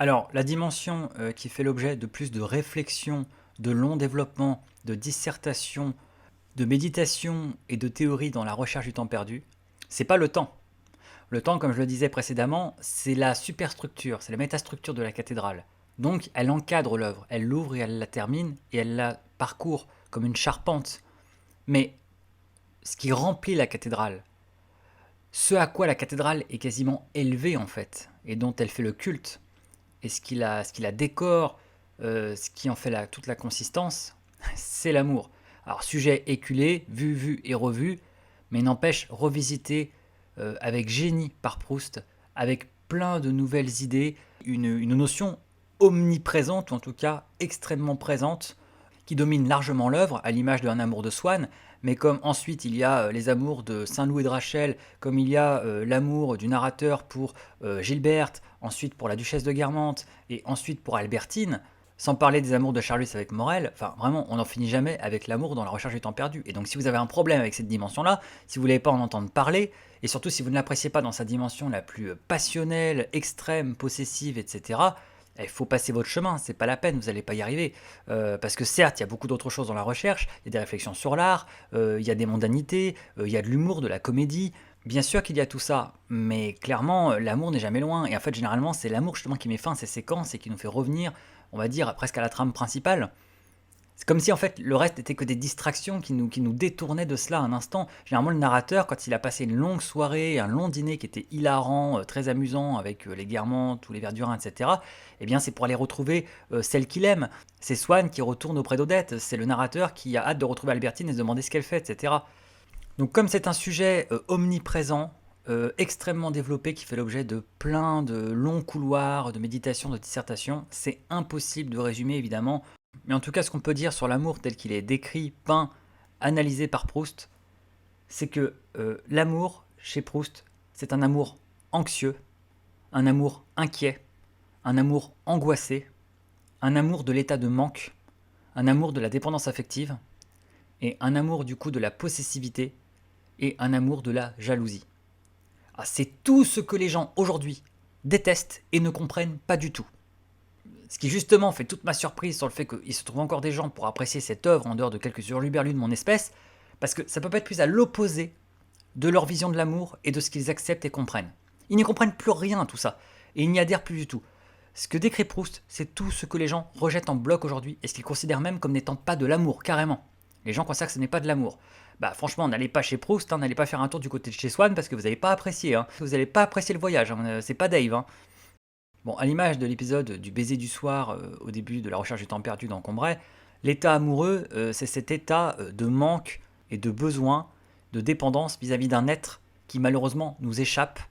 Alors, la dimension qui fait l'objet de plus de réflexion, de long développement, de dissertation, de méditation et de théorie dans la recherche du temps perdu, c'est pas le temps. Le temps, comme je le disais précédemment, c'est la superstructure, c'est la métastructure de la cathédrale. Donc, elle encadre l'œuvre, elle l'ouvre et elle la termine et elle la parcourt comme une charpente. Mais ce qui remplit la cathédrale, ce à quoi la cathédrale est quasiment élevée en fait, et dont elle fait le culte, et ce qui la décore, ce qui en fait toute la consistance, c'est l'amour. Alors sujet éculé, vu et revu, mais n'empêche revisité avec génie par Proust, avec plein de nouvelles idées, une notion omniprésente, ou en tout cas extrêmement présente, qui domine largement l'œuvre, à l'image d'un amour de Swann, mais comme ensuite il y a les amours de Saint-Loup et de Rachel, comme il y a l'amour du narrateur pour Gilberte, ensuite pour la duchesse de Guermantes, et ensuite pour Albertine, sans parler des amours de Charlus avec Morel, enfin vraiment on n'en finit jamais avec l'amour dans la recherche du temps perdu. Et donc si vous avez un problème avec cette dimension-là, si vous ne voulez pas en entendre parler, et surtout si vous ne l'appréciez pas dans sa dimension la plus passionnelle, extrême, possessive, etc., il faut passer votre chemin, c'est pas la peine, vous n'allez pas y arriver. Parce que certes, il y a beaucoup d'autres choses dans la recherche, il y a des réflexions sur l'art, il y a des mondanités, il y a de l'humour, de la comédie. Bien sûr qu'il y a tout ça, mais clairement, l'amour n'est jamais loin. Et en fait, généralement, c'est l'amour justement qui met fin à ces séquences et qui nous fait revenir, on va dire, presque à la trame principale. C'est comme si en fait le reste n'était que des distractions qui nous détournaient de cela un instant. Généralement, le narrateur, quand il a passé une longue soirée, un long dîner qui était hilarant, très amusant avec les Guermantes, tous les Verdurins, etc., eh bien c'est pour aller retrouver celle qu'il aime. C'est Swann qui retourne auprès d'Odette, c'est le narrateur qui a hâte de retrouver Albertine et se demander ce qu'elle fait, etc. Donc comme c'est un sujet omniprésent, extrêmement développé, qui fait l'objet de plein de longs couloirs, de méditation, de dissertation, c'est impossible de résumer évidemment. Mais en tout cas, ce qu'on peut dire sur l'amour tel qu'il est décrit, peint, analysé par Proust, c'est que l'amour, chez Proust, c'est un amour anxieux, un amour inquiet, un amour angoissé, un amour de l'état de manque, un amour de la dépendance affective, et un amour du coup de la possessivité, et un amour de la jalousie. Ah, c'est tout ce que les gens aujourd'hui détestent et ne comprennent pas du tout. Ce qui justement fait toute ma surprise sur le fait qu'il se trouve encore des gens pour apprécier cette œuvre en dehors de quelques hurluberlus de mon espèce, parce que ça peut pas être plus à l'opposé de leur vision de l'amour et de ce qu'ils acceptent et comprennent. Ils n'y comprennent plus rien à tout ça, et ils n'y adhèrent plus du tout. Ce que décrit Proust, c'est tout ce que les gens rejettent en bloc aujourd'hui, et ce qu'ils considèrent même comme n'étant pas de l'amour, carrément. Les gens considèrent que ce n'est pas de l'amour. Bah franchement, n'allez pas chez Proust, hein, n'allez pas faire un tour du côté de chez Swann, parce que vous n'allez pas apprécier, hein. Vous n'allez pas apprécier le voyage, hein, c'est pas Dave, hein. Bon, à l'image de l'épisode du baiser du soir au début de la recherche du temps perdu dans Combray, l'état amoureux, c'est cet état de manque et de besoin, de dépendance vis-à-vis d'un être qui malheureusement nous échappe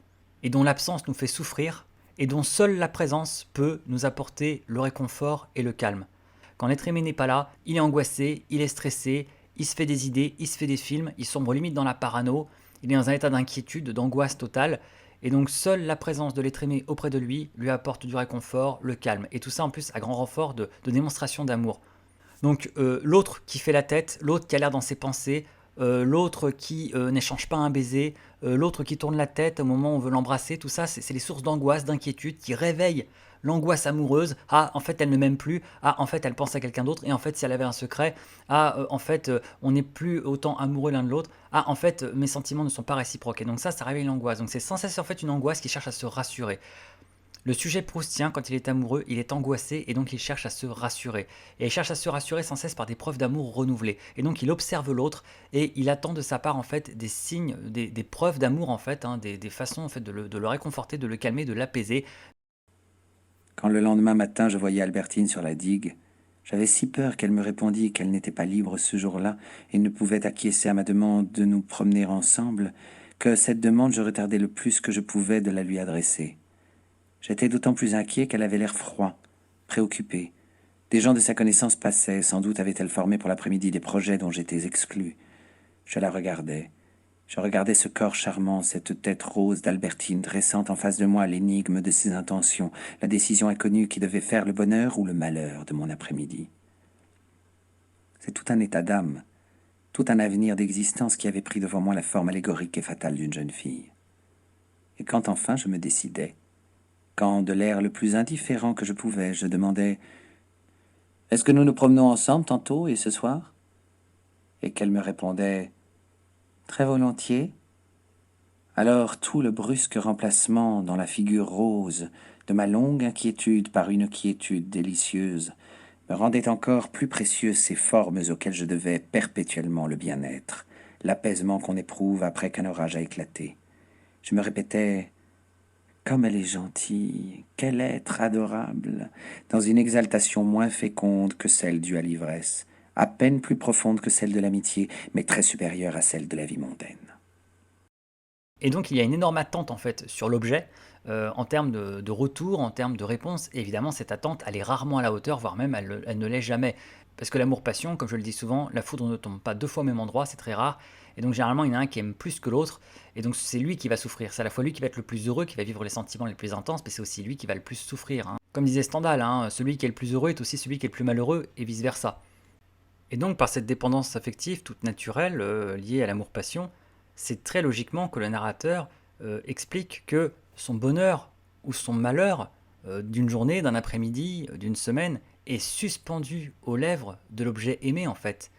et dont l'absence nous fait souffrir et dont seule la présence peut nous apporter le réconfort et le calme. Quand l'être aimé n'est pas là, il est angoissé, il est stressé, il se fait des idées, il se fait des films, il sombre limite dans la parano, il est dans un état d'inquiétude, d'angoisse totale, et donc seule la présence de l'être aimé auprès de lui apporte du réconfort, le calme. Et tout ça en plus à grand renfort de démonstration d'amour. Donc l'autre qui fait la tête, l'autre qui a l'air dans ses pensées, l'autre qui n'échange pas un baiser, l'autre qui tourne la tête au moment où on veut l'embrasser, tout ça c'est les sources d'angoisse, d'inquiétude qui réveillent l'angoisse amoureuse. Ah, en fait elle ne m'aime plus, ah, en fait elle pense à quelqu'un d'autre, et en fait si elle avait un secret, ah, en fait on n'est plus autant amoureux l'un de l'autre, ah, en fait mes sentiments ne sont pas réciproques. Et donc ça réveille l'angoisse. Donc c'est sans cesse en fait une angoisse qui cherche à se rassurer. Le sujet proustien, quand il est amoureux, il est angoissé et donc il cherche à se rassurer. Et il cherche à se rassurer sans cesse par des preuves d'amour renouvelées. Et donc il observe l'autre et il attend de sa part en fait des signes, des preuves d'amour en fait, hein, des façons en fait de le réconforter, de le calmer, de l'apaiser. Quand le lendemain matin je voyais Albertine sur la digue, j'avais si peur qu'elle me répondît qu'elle n'était pas libre ce jour-là et ne pouvait acquiescer à ma demande de nous promener ensemble, que cette demande je retardais le plus que je pouvais de la lui adresser. J'étais d'autant plus inquiet qu'elle avait l'air froid, préoccupé. Des gens de sa connaissance passaient, sans doute avait-elle formé pour l'après-midi des projets dont j'étais exclu. Je la regardais. Je regardais ce corps charmant, cette tête rose d'Albertine dressant en face de moi l'énigme de ses intentions, la décision inconnue qui devait faire le bonheur ou le malheur de mon après-midi. C'est tout un état d'âme, tout un avenir d'existence qui avait pris devant moi la forme allégorique et fatale d'une jeune fille. Et quand enfin je me décidai, quand, de l'air le plus indifférent que je pouvais, je demandai « Est-ce que nous nous promenons ensemble tantôt et ce soir ?» et qu'elle me répondait « Très volontiers », alors tout le brusque remplacement dans la figure rose de ma longue inquiétude par une quiétude délicieuse me rendait encore plus précieuses ces formes auxquelles je devais perpétuellement le bien-être, l'apaisement qu'on éprouve après qu'un orage a éclaté. Je me répétais « Comme elle est gentille, quel être adorable !» dans une exaltation moins féconde que celle due à l'ivresse, à peine plus profonde que celle de l'amitié, mais très supérieure à celle de la vie mondaine. Et donc il y a une énorme attente en fait sur l'objet, en termes de retour, en termes de réponse. Et évidemment, cette attente, elle est rarement à la hauteur, voire même elle ne l'est jamais. Parce que l'amour-passion, comme je le dis souvent, la foudre ne tombe pas deux fois au même endroit, c'est très rare. Et donc généralement, il y en a un qui aime plus que l'autre. Et donc c'est lui qui va souffrir. C'est à la fois lui qui va être le plus heureux, qui va vivre les sentiments les plus intenses, mais c'est aussi lui qui va le plus souffrir, hein. Comme disait Stendhal, hein, celui qui est le plus heureux est aussi celui qui est le plus malheureux, et vice-versa. Et donc par cette dépendance affective toute naturelle, liée à l'amour-passion, c'est très logiquement que le narrateur explique que son bonheur ou son malheur d'une journée, d'un après-midi, d'une semaine, est suspendu aux lèvres de l'objet aimé en fait.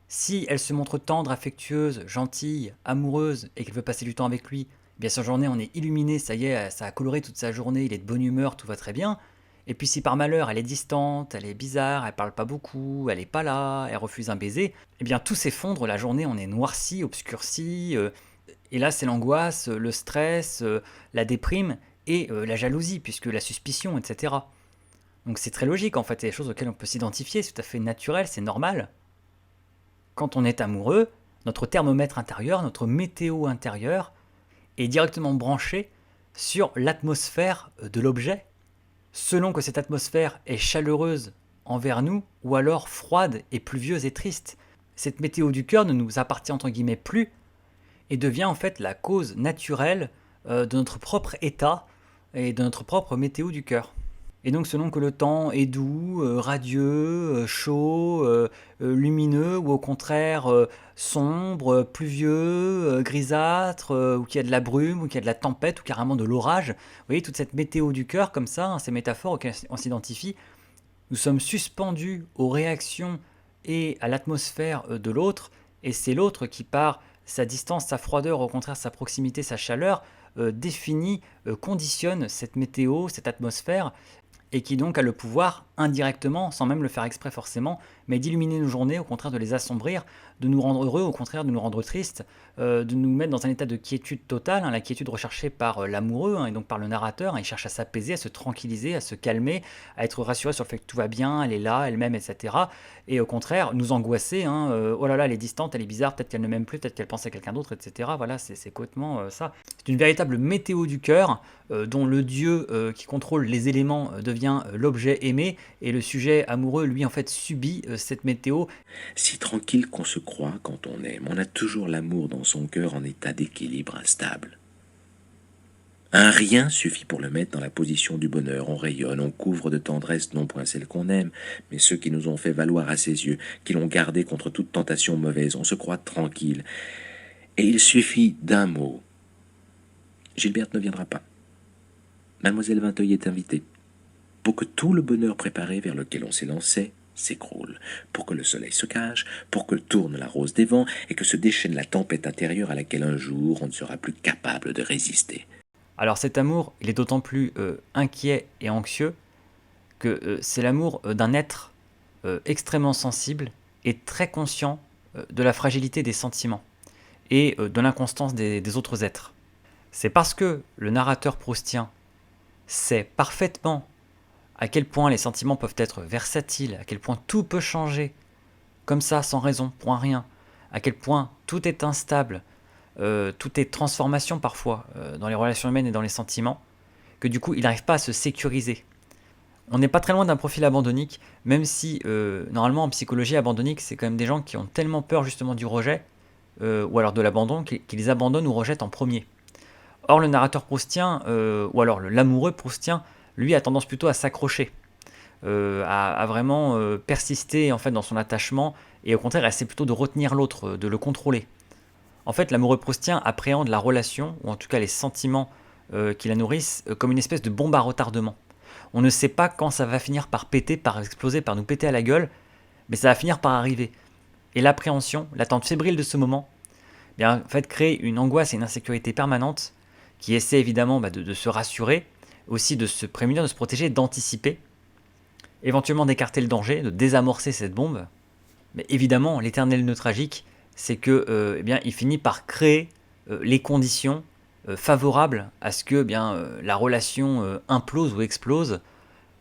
Si elle se montre tendre, affectueuse, gentille, amoureuse et qu'elle veut passer du temps avec lui, eh bien sa journée on est illuminé, ça y est, ça a coloré toute sa journée, il est de bonne humeur, tout va très bien. Et puis si par malheur elle est distante, elle est bizarre, elle parle pas beaucoup, elle est pas là, elle refuse un baiser, eh bien tout s'effondre, la journée on est noirci, obscurci, et là c'est l'angoisse, le stress, la déprime et la jalousie, puisque la suspicion, etc. Donc c'est très logique en fait, c'est des choses auxquelles on peut s'identifier, c'est tout à fait naturel, c'est normal. Quand on est amoureux, notre thermomètre intérieur, notre météo intérieure est directement branché sur l'atmosphère de l'objet, selon que cette atmosphère est chaleureuse envers nous ou alors froide et pluvieuse et triste. Cette météo du cœur ne nous appartient entre guillemets plus et devient en fait la cause naturelle de notre propre état et de notre propre météo du cœur. Et donc selon que le temps est doux, radieux, chaud, lumineux, ou au contraire sombre, pluvieux, grisâtre, ou qu'il y a de la brume, ou qu'il y a de la tempête, ou carrément de l'orage, vous voyez toute cette météo du cœur comme ça, hein, ces métaphores auxquelles on s'identifie, nous sommes suspendus aux réactions et à l'atmosphère de l'autre, et c'est l'autre qui par sa distance, sa froideur, au contraire sa proximité, sa chaleur, définit, conditionne cette météo, cette atmosphère, et qui donc a le pouvoir, indirectement, sans même le faire exprès forcément, mais d'illuminer nos journées, au contraire de les assombrir, de nous rendre heureux, au contraire de nous rendre tristes, de nous mettre dans un état de quiétude totale, hein, la quiétude recherchée par l'amoureux, hein, et donc par le narrateur, hein, il cherche à s'apaiser, à se tranquilliser, à se calmer, à être rassuré sur le fait que tout va bien, elle est là, elle-même, etc. Et au contraire, nous angoisser, hein, oh là là, elle est distante, elle est bizarre, peut-être qu'elle ne m'aime plus, peut-être qu'elle pense à quelqu'un d'autre, etc. Voilà, c'est complètement ça. C'est une véritable météo du cœur, dont le dieu qui contrôle les éléments devient l'objet aimé, et le sujet amoureux, lui, en fait, subit cette météo. Si tranquille qu'on se croit quand on aime, on a toujours l'amour dans son cœur en état d'équilibre instable. Un rien suffit pour le mettre dans la position du bonheur. On rayonne, on couvre de tendresse non point celle qu'on aime, mais ceux qui nous ont fait valoir à ses yeux, qui l'ont gardé contre toute tentation mauvaise. On se croit tranquille. Et il suffit d'un mot. Gilberte ne viendra pas. Mademoiselle Vinteuil est invitée. Pour que tout le bonheur préparé vers lequel on s'élançait s'écroule, pour que le soleil se cache, pour que tourne la rose des vents et que se déchaîne la tempête intérieure à laquelle un jour on ne sera plus capable de résister. Alors cet amour, il est d'autant plus inquiet et anxieux que c'est l'amour d'un être extrêmement sensible et très conscient de la fragilité des sentiments et de l'inconstance des autres êtres. C'est parce que le narrateur proustien sait parfaitement à quel point les sentiments peuvent être versatiles, à quel point tout peut changer, comme ça, sans raison, pour un rien, à quel point tout est instable, tout est transformation parfois dans les relations humaines et dans les sentiments, que du coup il n'arrive pas à se sécuriser. On n'est pas très loin d'un profil abandonnique, même si normalement en psychologie abandonnique c'est quand même des gens qui ont tellement peur justement du rejet, ou alors de l'abandon, qu'ils abandonnent ou rejettent en premier. Or le narrateur proustien, ou alors l'amoureux proustien, lui a tendance plutôt à s'accrocher, à vraiment persister en fait dans son attachement, et au contraire essaie plutôt de retenir l'autre, de le contrôler. En fait, l'amoureux proustien appréhende la relation, ou en tout cas les sentiments qui la nourrissent comme une espèce de bombe à retardement. On ne sait pas quand ça va finir par péter, par exploser, par nous péter à la gueule, mais ça va finir par arriver. Et l'appréhension, l'attente fébrile de ce moment, eh bien, en fait, crée une angoisse et une insécurité permanente qui essaie évidemment de se rassurer, aussi de se prémunir, de se protéger, d'anticiper, éventuellement d'écarter le danger, de désamorcer cette bombe. Mais évidemment, l'éternel nœud tragique, c'est que, eh bien, il finit par créer les conditions favorables à ce que la relation implose ou explose,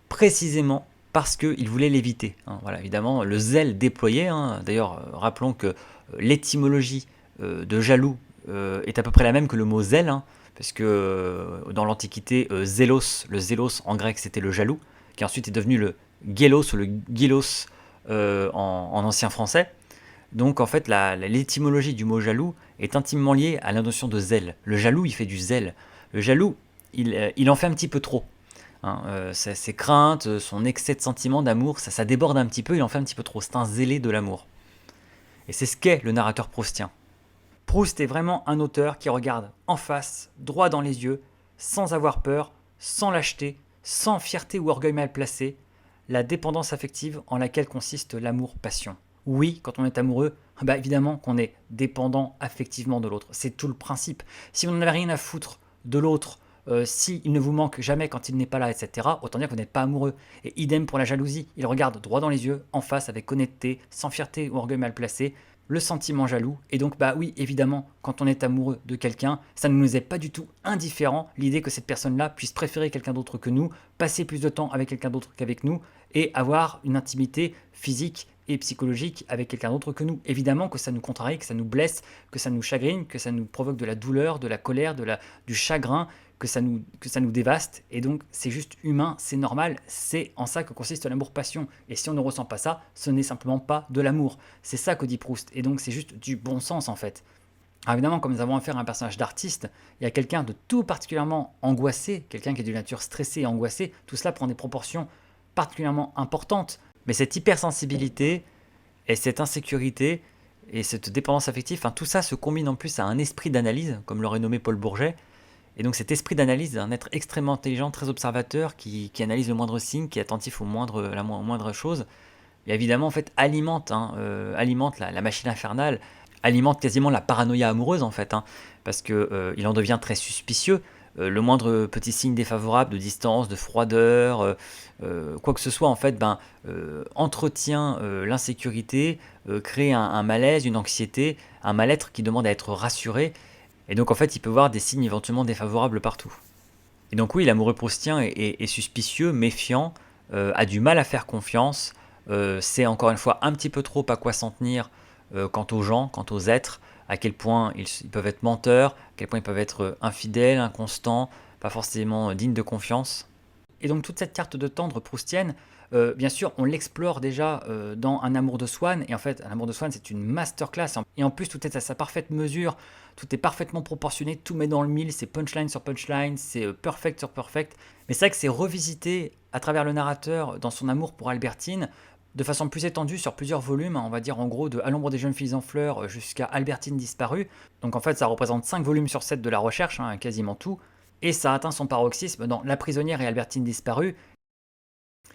précisément parce qu'il voulait l'éviter. Hein. Voilà, évidemment, le zèle déployé. Hein. D'ailleurs, rappelons que l'étymologie de jaloux est à peu près la même que le mot zèle, hein, parce que dans l'Antiquité, zélos, le zélos en grec c'était le jaloux, qui ensuite est devenu le gélos ou le gilos en ancien français. Donc en fait, l'étymologie du mot jaloux est intimement liée à la notion de zèle. Le jaloux, il fait du zèle. Le jaloux, il en fait un petit peu trop. Hein, ses craintes, son excès de sentiment, d'amour, ça déborde un petit peu, il en fait un petit peu trop. C'est un zélé de l'amour. Et c'est ce qu'est le narrateur proustien. Proust est vraiment un auteur qui regarde en face, droit dans les yeux, sans avoir peur, sans lâcheté, sans fierté ou orgueil mal placé, la dépendance affective en laquelle consiste l'amour-passion. Oui, quand on est amoureux, évidemment qu'on est dépendant affectivement de l'autre. C'est tout le principe. Si vous n'en avez rien à foutre de l'autre, s'il ne vous manque jamais quand il n'est pas là, etc., autant dire que vous n'êtes pas amoureux. Et idem pour la jalousie. Il regarde droit dans les yeux, en face, avec honnêteté, sans fierté ou orgueil mal placé, le sentiment jaloux. Et donc, oui, évidemment, quand on est amoureux de quelqu'un, ça ne nous est pas du tout indifférent l'idée que cette personne-là puisse préférer quelqu'un d'autre que nous, passer plus de temps avec quelqu'un d'autre qu'avec nous, et avoir une intimité physique et psychologique avec quelqu'un d'autre que nous. Évidemment que ça nous contrarie, que ça nous blesse, que ça nous chagrine, que ça nous provoque de la douleur, de la colère, du chagrin, que ça nous dévaste. Et donc, c'est juste humain, c'est normal, c'est en ça que consiste l'amour-passion. Et si on ne ressent pas ça, ce n'est simplement pas de l'amour. C'est ça que dit Proust. Et donc, c'est juste du bon sens, en fait. Alors évidemment, comme nous avons affaire à un personnage d'artiste, il y a quelqu'un de tout particulièrement angoissé, quelqu'un qui est de nature stressée et angoissée. Tout cela prend des proportions particulièrement importantes. Mais cette hypersensibilité et cette insécurité et cette dépendance affective, tout ça se combine en plus à un esprit d'analyse, comme l'aurait nommé Paul Bourget. Et donc cet esprit d'analyse d'un être extrêmement intelligent, très observateur, qui analyse le moindre signe, qui est attentif aux moindres choses, et évidemment en fait alimente la machine infernale, alimente quasiment la paranoïa amoureuse en fait, parce que il en devient très suspicieux. Le moindre petit signe défavorable de distance, de froideur, quoi que ce soit en fait, entretient l'insécurité, crée un malaise, une anxiété, un mal-être qui demande à être rassuré. Et donc en fait, il peut voir des signes éventuellement défavorables partout. Et donc oui, l'amoureux proustien est suspicieux, méfiant, a du mal à faire confiance, sait encore une fois un petit peu trop à quoi s'en tenir quant aux gens, quant aux êtres, à quel point ils peuvent être menteurs, à quel point ils peuvent être infidèles, inconstants, pas forcément dignes de confiance. Et donc toute cette carte de tendre proustienne, bien sûr, on l'explore déjà dans Un amour de Swann. Et en fait, Un amour de Swann, c'est une masterclass. Et en plus, tout est à sa parfaite mesure. Tout est parfaitement proportionné. Tout met dans le mille. C'est punchline sur punchline. C'est perfect sur perfect. Mais c'est vrai que c'est revisité à travers le narrateur dans son amour pour Albertine de façon plus étendue sur plusieurs volumes. On va dire en gros de À l'ombre des jeunes filles en fleurs jusqu'à Albertine disparue. Donc en fait, ça représente 5 volumes sur 7 de la recherche, quasiment tout. Et ça atteint son paroxysme dans La prisonnière et Albertine disparue.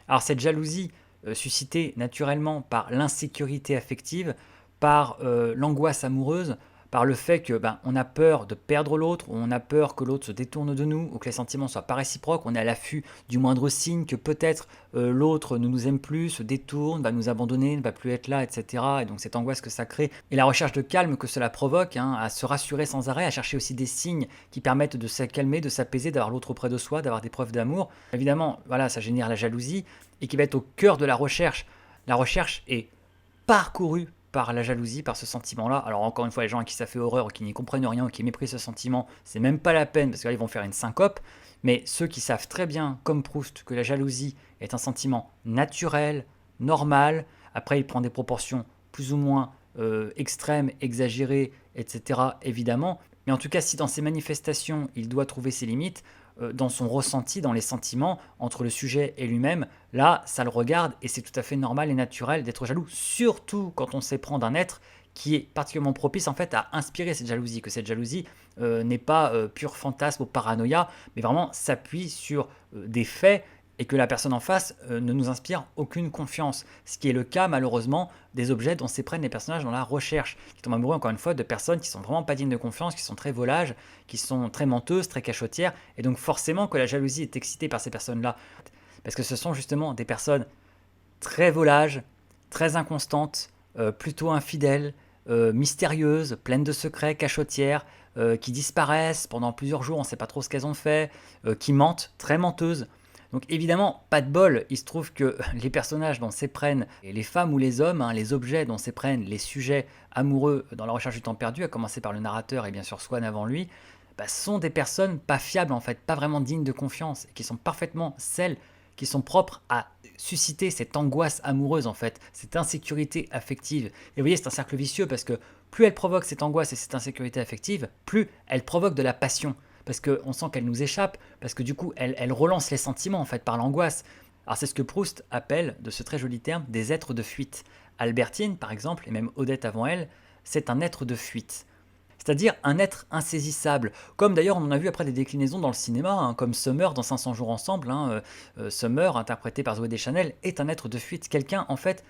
Alors cette jalousie suscitée naturellement par l'insécurité affective, par l'angoisse amoureuse, par le fait que on a peur de perdre l'autre, ou on a peur que l'autre se détourne de nous, ou que les sentiments soient pas réciproques, on est à l'affût du moindre signe que peut-être l'autre ne nous aime plus, se détourne, va nous abandonner, ne va plus être là, etc. Et donc cette angoisse que ça crée, et la recherche de calme que cela provoque, à se rassurer sans arrêt, à chercher aussi des signes qui permettent de se calmer, de s'apaiser, d'avoir l'autre auprès de soi, d'avoir des preuves d'amour. Évidemment, voilà, ça génère la jalousie, et qui va être au cœur de la recherche. La recherche est parcourue par la jalousie, par ce sentiment-là. Alors encore une fois, les gens à qui ça fait horreur, qui n'y comprennent rien, ou qui méprisent ce sentiment, c'est même pas la peine, parce que là, ils vont faire une syncope. Mais ceux qui savent très bien, comme Proust, que la jalousie est un sentiment naturel, normal, après il prend des proportions plus ou moins extrêmes, exagérées, etc., évidemment. Mais en tout cas, si dans ses manifestations, il doit trouver ses limites, dans son ressenti, dans les sentiments, entre le sujet et lui-même, là, ça le regarde, et c'est tout à fait normal et naturel d'être jaloux, surtout quand on s'éprend d'un être qui est particulièrement propice en fait à inspirer cette jalousie, que cette jalousie n'est pas pur fantasme ou paranoïa, mais vraiment s'appuie sur des faits et que la personne en face ne nous inspire aucune confiance. Ce qui est le cas malheureusement des objets dont s'éprennent les personnages dans la recherche, qui tombent amoureux encore une fois de personnes qui sont vraiment pas dignes de confiance, qui sont très volages, qui sont très menteuses, très cachottières, et donc forcément que la jalousie est excitée par ces personnes-là, parce que ce sont justement des personnes très volages, très inconstantes, plutôt infidèles, mystérieuses, pleines de secrets, cachottières, qui disparaissent pendant plusieurs jours, on ne sait pas trop ce qu'elles ont fait, qui mentent, très menteuses. Donc évidemment, pas de bol, il se trouve que les personnages dont s'éprennent les femmes ou les hommes, hein, les objets dont s'éprennent les sujets amoureux dans la recherche du temps perdu, à commencer par le narrateur et bien sûr Swan avant lui, bah, sont des personnes pas fiables en fait, pas vraiment dignes de confiance, et qui sont parfaitement celles qui sont propres à susciter cette angoisse amoureuse en fait, cette insécurité affective. Et vous voyez, c'est un cercle vicieux parce que plus elle provoque cette angoisse et cette insécurité affective, plus elle provoque de la passion. Parce qu'on sent qu'elle nous échappe, parce que du coup, elle relance les sentiments en fait par l'angoisse. Alors c'est ce que Proust appelle, de ce très joli terme, des êtres de fuite. Albertine, par exemple, et même Odette avant elle, c'est un être de fuite. C'est-à-dire un être insaisissable. Comme d'ailleurs on en a vu après des déclinaisons dans le cinéma, hein, comme Summer dans 500 jours ensemble. Summer, interprété par Zooey Deschanel, est un être de fuite. Quelqu'un en fait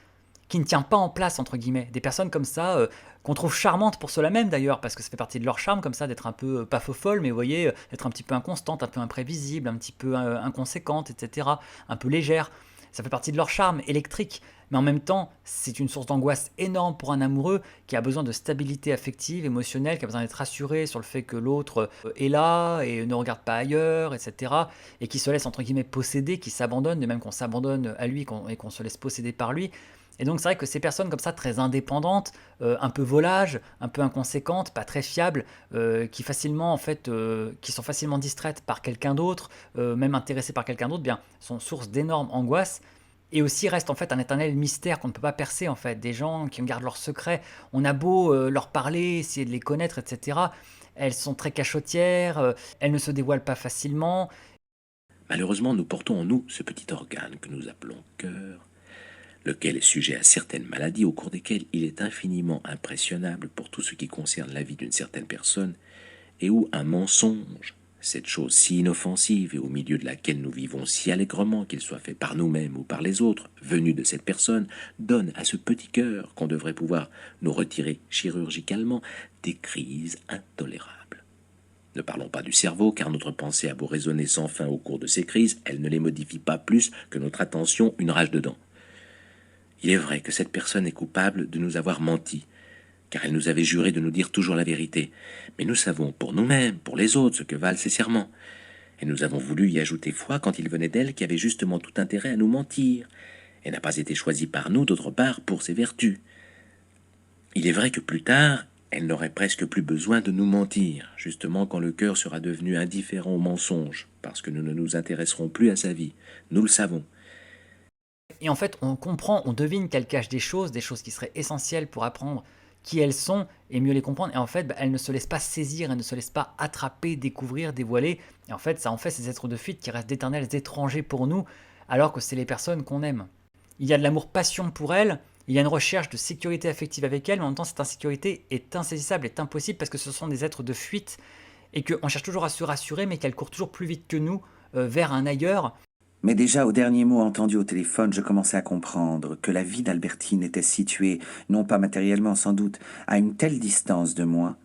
qui ne tient pas en place, entre guillemets. Des personnes comme ça, qu'on trouve charmantes pour cela même d'ailleurs, parce que ça fait partie de leur charme, comme ça, d'être un peu, pas faux-folle, mais vous voyez, d'être un petit peu inconstante, un peu imprévisible, un petit peu inconséquente, etc., un peu légère. Ça fait partie de leur charme électrique, mais en même temps, c'est une source d'angoisse énorme pour un amoureux qui a besoin de stabilité affective, émotionnelle, qui a besoin d'être rassuré sur le fait que l'autre est là et ne regarde pas ailleurs, etc., et qui se laisse, entre guillemets, posséder, qui s'abandonne, de même qu'on s'abandonne à lui et qu'on se laisse posséder par lui. Et donc c'est vrai que ces personnes comme ça, très indépendantes, un peu volages, un peu inconséquentes, pas très fiables, qui facilement en fait, qui sont facilement distraites par quelqu'un d'autre, même intéressées par quelqu'un d'autre, bien, sont source d'énormes angoisses. Et aussi reste en fait un éternel mystère qu'on ne peut pas percer en fait. Des gens qui gardent leurs secrets, on a beau leur parler, essayer de les connaître, etc. Elles sont très cachottières, elles ne se dévoilent pas facilement. Malheureusement, nous portons en nous ce petit organe que nous appelons cœur, lequel est sujet à certaines maladies au cours desquelles il est infiniment impressionnable pour tout ce qui concerne la vie d'une certaine personne, et où un mensonge, cette chose si inoffensive et au milieu de laquelle nous vivons si allègrement, qu'il soit fait par nous-mêmes ou par les autres, venu de cette personne, donne à ce petit cœur qu'on devrait pouvoir nous retirer chirurgicalement des crises intolérables. Ne parlons pas du cerveau, car notre pensée a beau résonner sans fin au cours de ces crises, elle ne les modifie pas plus que notre attention une rage de dents. Il est vrai que cette personne est coupable de nous avoir menti, car elle nous avait juré de nous dire toujours la vérité. Mais nous savons pour nous-mêmes, pour les autres, ce que valent ces serments. Et nous avons voulu y ajouter foi quand il venait d'elle qui avait justement tout intérêt à nous mentir, et n'a pas été choisie par nous, d'autre part, pour ses vertus. Il est vrai que plus tard, elle n'aurait presque plus besoin de nous mentir, justement quand le cœur sera devenu indifférent au mensonge, parce que nous ne nous intéresserons plus à sa vie. Nous le savons. Et en fait, on comprend, on devine qu'elles cachent des choses qui seraient essentielles pour apprendre qui elles sont et mieux les comprendre. Et en fait, elles ne se laissent pas saisir, elles ne se laissent pas attraper, découvrir, dévoiler. Et en fait, ça en fait ces êtres de fuite qui restent d'éternels étrangers pour nous, alors que c'est les personnes qu'on aime. Il y a de l'amour-passion pour elles, il y a une recherche de sécurité affective avec elles, mais en même temps, cette insécurité est insaisissable, est impossible parce que ce sont des êtres de fuite et qu'on cherche toujours à se rassurer, mais qu'elles courent toujours plus vite que nous vers un ailleurs. Mais déjà au dernier mot entendu au téléphone, je commençais à comprendre que la vie d'Albertine était située, non pas matériellement sans doute, à une telle distance de moi,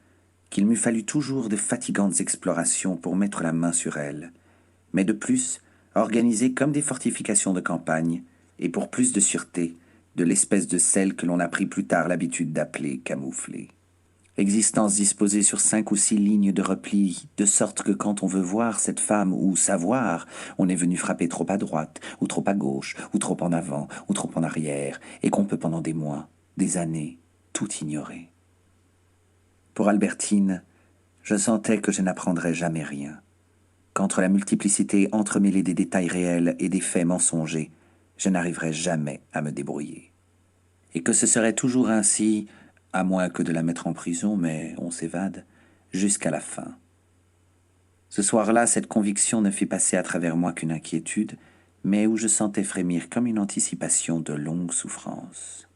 qu'il m'eût fallu toujours de fatigantes explorations pour mettre la main sur elle. Mais de plus, organisées comme des fortifications de campagne, et pour plus de sûreté, de l'espèce de celle que l'on a pris plus tard l'habitude d'appeler camouflée. Existence disposée sur 5 ou 6 lignes de repli, de sorte que quand on veut voir cette femme ou savoir, on est venu frapper trop à droite, ou trop à gauche, ou trop en avant, ou trop en arrière, et qu'on peut pendant des mois, des années, tout ignorer. Pour Albertine, je sentais que je n'apprendrais jamais rien, qu'entre la multiplicité entremêlée des détails réels et des faits mensongers, je n'arriverais jamais à me débrouiller. Et que ce serait toujours ainsi, à moins que de la mettre en prison, mais on s'évade, jusqu'à la fin. Ce soir-là, cette conviction ne fit passer à travers moi qu'une inquiétude, mais où je sentais frémir comme une anticipation de longues souffrances.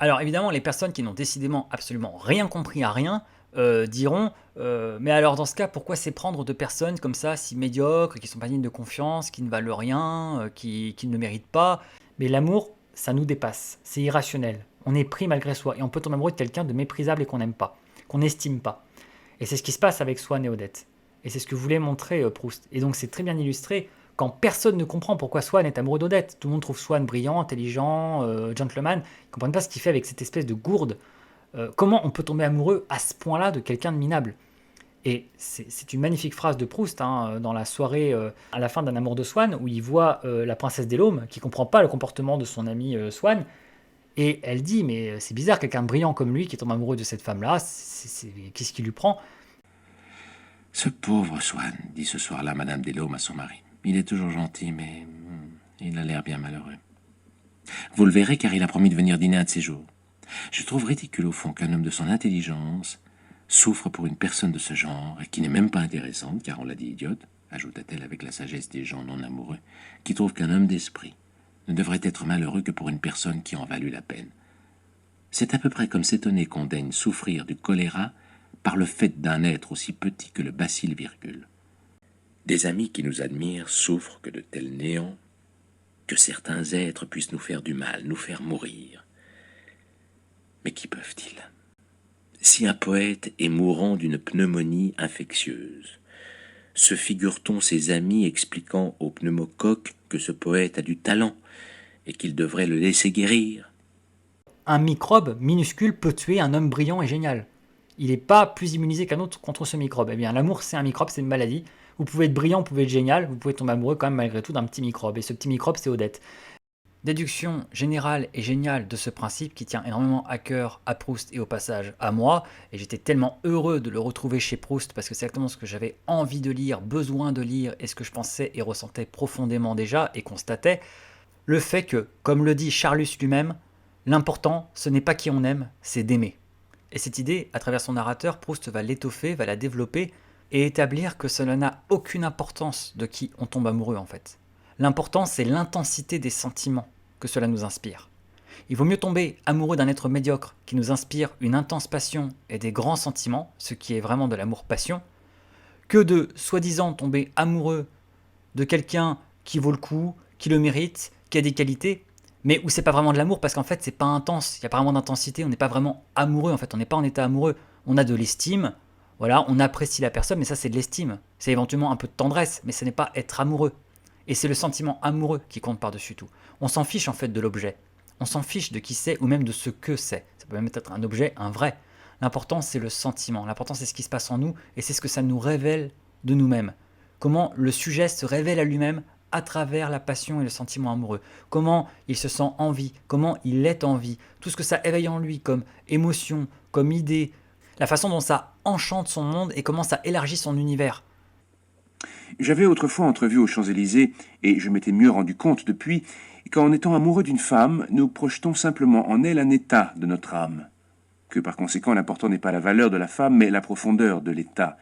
Alors évidemment, les personnes qui n'ont décidément absolument rien compris à rien diront mais alors dans ce cas, pourquoi s'éprendre de personnes comme ça, si médiocres, qui sont pas dignes de confiance, qui ne valent rien, qui ne le méritent pas. Mais l'amour, ça nous dépasse, c'est irrationnel. On est pris malgré soi et on peut tomber amoureux de quelqu'un de méprisable et qu'on n'aime pas, qu'on n'estime pas. Et c'est ce qui se passe avec Swann et Odette. Et c'est ce que voulait montrer Proust. Et donc c'est très bien illustré quand personne ne comprend pourquoi Swann est amoureux d'Odette. Tout le monde trouve Swann brillant, intelligent, gentleman. Ils ne comprennent pas ce qu'il fait avec cette espèce de gourde. Comment on peut tomber amoureux à ce point-là de quelqu'un de minable? Et c'est une magnifique phrase de Proust dans la soirée à la fin d'un Amour de Swann où il voit la princesse des Laumes qui comprend pas le comportement de son ami Swann et elle dit mais c'est bizarre quelqu'un de brillant comme lui qui tombe amoureux de cette femme-là, qu'est-ce qui lui prend? Ce pauvre Swann, dit ce soir-là Madame Delhomme à son mari. Il est toujours gentil, mais il a l'air bien malheureux. Vous le verrez car il a promis de venir dîner un de ces jours. Je trouve ridicule au fond qu'un homme de son intelligence souffre pour une personne de ce genre, et qui n'est même pas intéressante, car on l'a dit idiote, ajouta-t-elle avec la sagesse des gens non amoureux, qui trouve qu'un homme d'esprit ne devrait être malheureux que pour une personne qui en valut la peine. C'est à peu près comme s'étonner qu'on daigne souffrir du choléra par le fait d'un être aussi petit que le bacille virgule. Des amis qui nous admirent souffrent que de tels néants, que certains êtres puissent nous faire du mal, nous faire mourir. Mais qui peuvent-ils? Si un poète est mourant d'une pneumonie infectieuse, se figure-t-on ses amis expliquant au pneumocoque que ce poète a du talent et qu'il devrait le laisser guérir? Un microbe minuscule peut tuer un homme brillant et génial. Il n'est pas plus immunisé qu'un autre contre ce microbe. Eh bien, l'amour, c'est un microbe, c'est une maladie. Vous pouvez être brillant, vous pouvez être génial, vous pouvez tomber amoureux quand même malgré tout d'un petit microbe. Et ce petit microbe, c'est Odette. Déduction générale et géniale de ce principe qui tient énormément à cœur à Proust et au passage à moi. Et j'étais tellement heureux de le retrouver chez Proust parce que c'est exactement ce que j'avais envie de lire, besoin de lire et ce que je pensais et ressentais profondément déjà et constatais. Le fait que, comme le dit Charlus lui-même, l'important, ce n'est pas qui on aime, c'est d'aimer. Et cette idée, à travers son narrateur, Proust va l'étoffer, va la développer et établir que cela n'a aucune importance de qui on tombe amoureux en fait. L'important, c'est l'intensité des sentiments que cela nous inspire. Il vaut mieux tomber amoureux d'un être médiocre qui nous inspire une intense passion et des grands sentiments, ce qui est vraiment de l'amour-passion, que de soi-disant tomber amoureux de quelqu'un qui vaut le coup, qui le mérite, qui a des qualités, mais où c'est pas vraiment de l'amour parce qu'en fait c'est pas intense, il n'y a pas vraiment d'intensité, on n'est pas vraiment amoureux en fait, on n'est pas en état amoureux, on a de l'estime, voilà, on apprécie la personne, mais ça c'est de l'estime, c'est éventuellement un peu de tendresse, mais ce n'est pas être amoureux. Et c'est le sentiment amoureux qui compte par-dessus tout. On s'en fiche en fait de l'objet, on s'en fiche de qui c'est ou même de ce que c'est, ça peut même être un objet, un vrai. L'important c'est le sentiment, l'important c'est ce qui se passe en nous et c'est ce que ça nous révèle de nous-mêmes. Comment le sujet se révèle à lui-même à travers la passion et le sentiment amoureux. Comment il se sent en vie, comment il est en vie, tout ce que ça éveille en lui comme émotion, comme idée, la façon dont ça enchante son monde et comment ça élargit son univers. J'avais autrefois entrevu aux Champs-Élysées, et je m'étais mieux rendu compte depuis, qu'en étant amoureux d'une femme, nous projetons simplement en elle un état de notre âme, que par conséquent l'important n'est pas la valeur de la femme, mais la profondeur de l'état,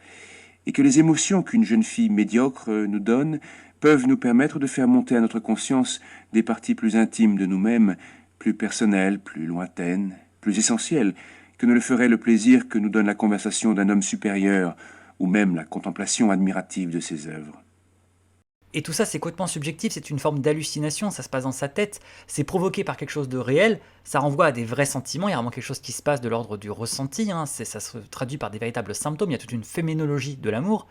et que les émotions qu'une jeune fille médiocre nous donne peuvent nous permettre de faire monter à notre conscience des parties plus intimes de nous-mêmes, plus personnelles, plus lointaines, plus essentielles, que ne le ferait le plaisir que nous donne la conversation d'un homme supérieur, ou même la contemplation admirative de ses œuvres. Et tout ça, c'est complètement subjectif, c'est une forme d'hallucination, ça se passe dans sa tête, c'est provoqué par quelque chose de réel, ça renvoie à des vrais sentiments, il y a vraiment quelque chose qui se passe de l'ordre du ressenti, ça se traduit par des véritables symptômes, il y a toute une phénoménologie de l'amour,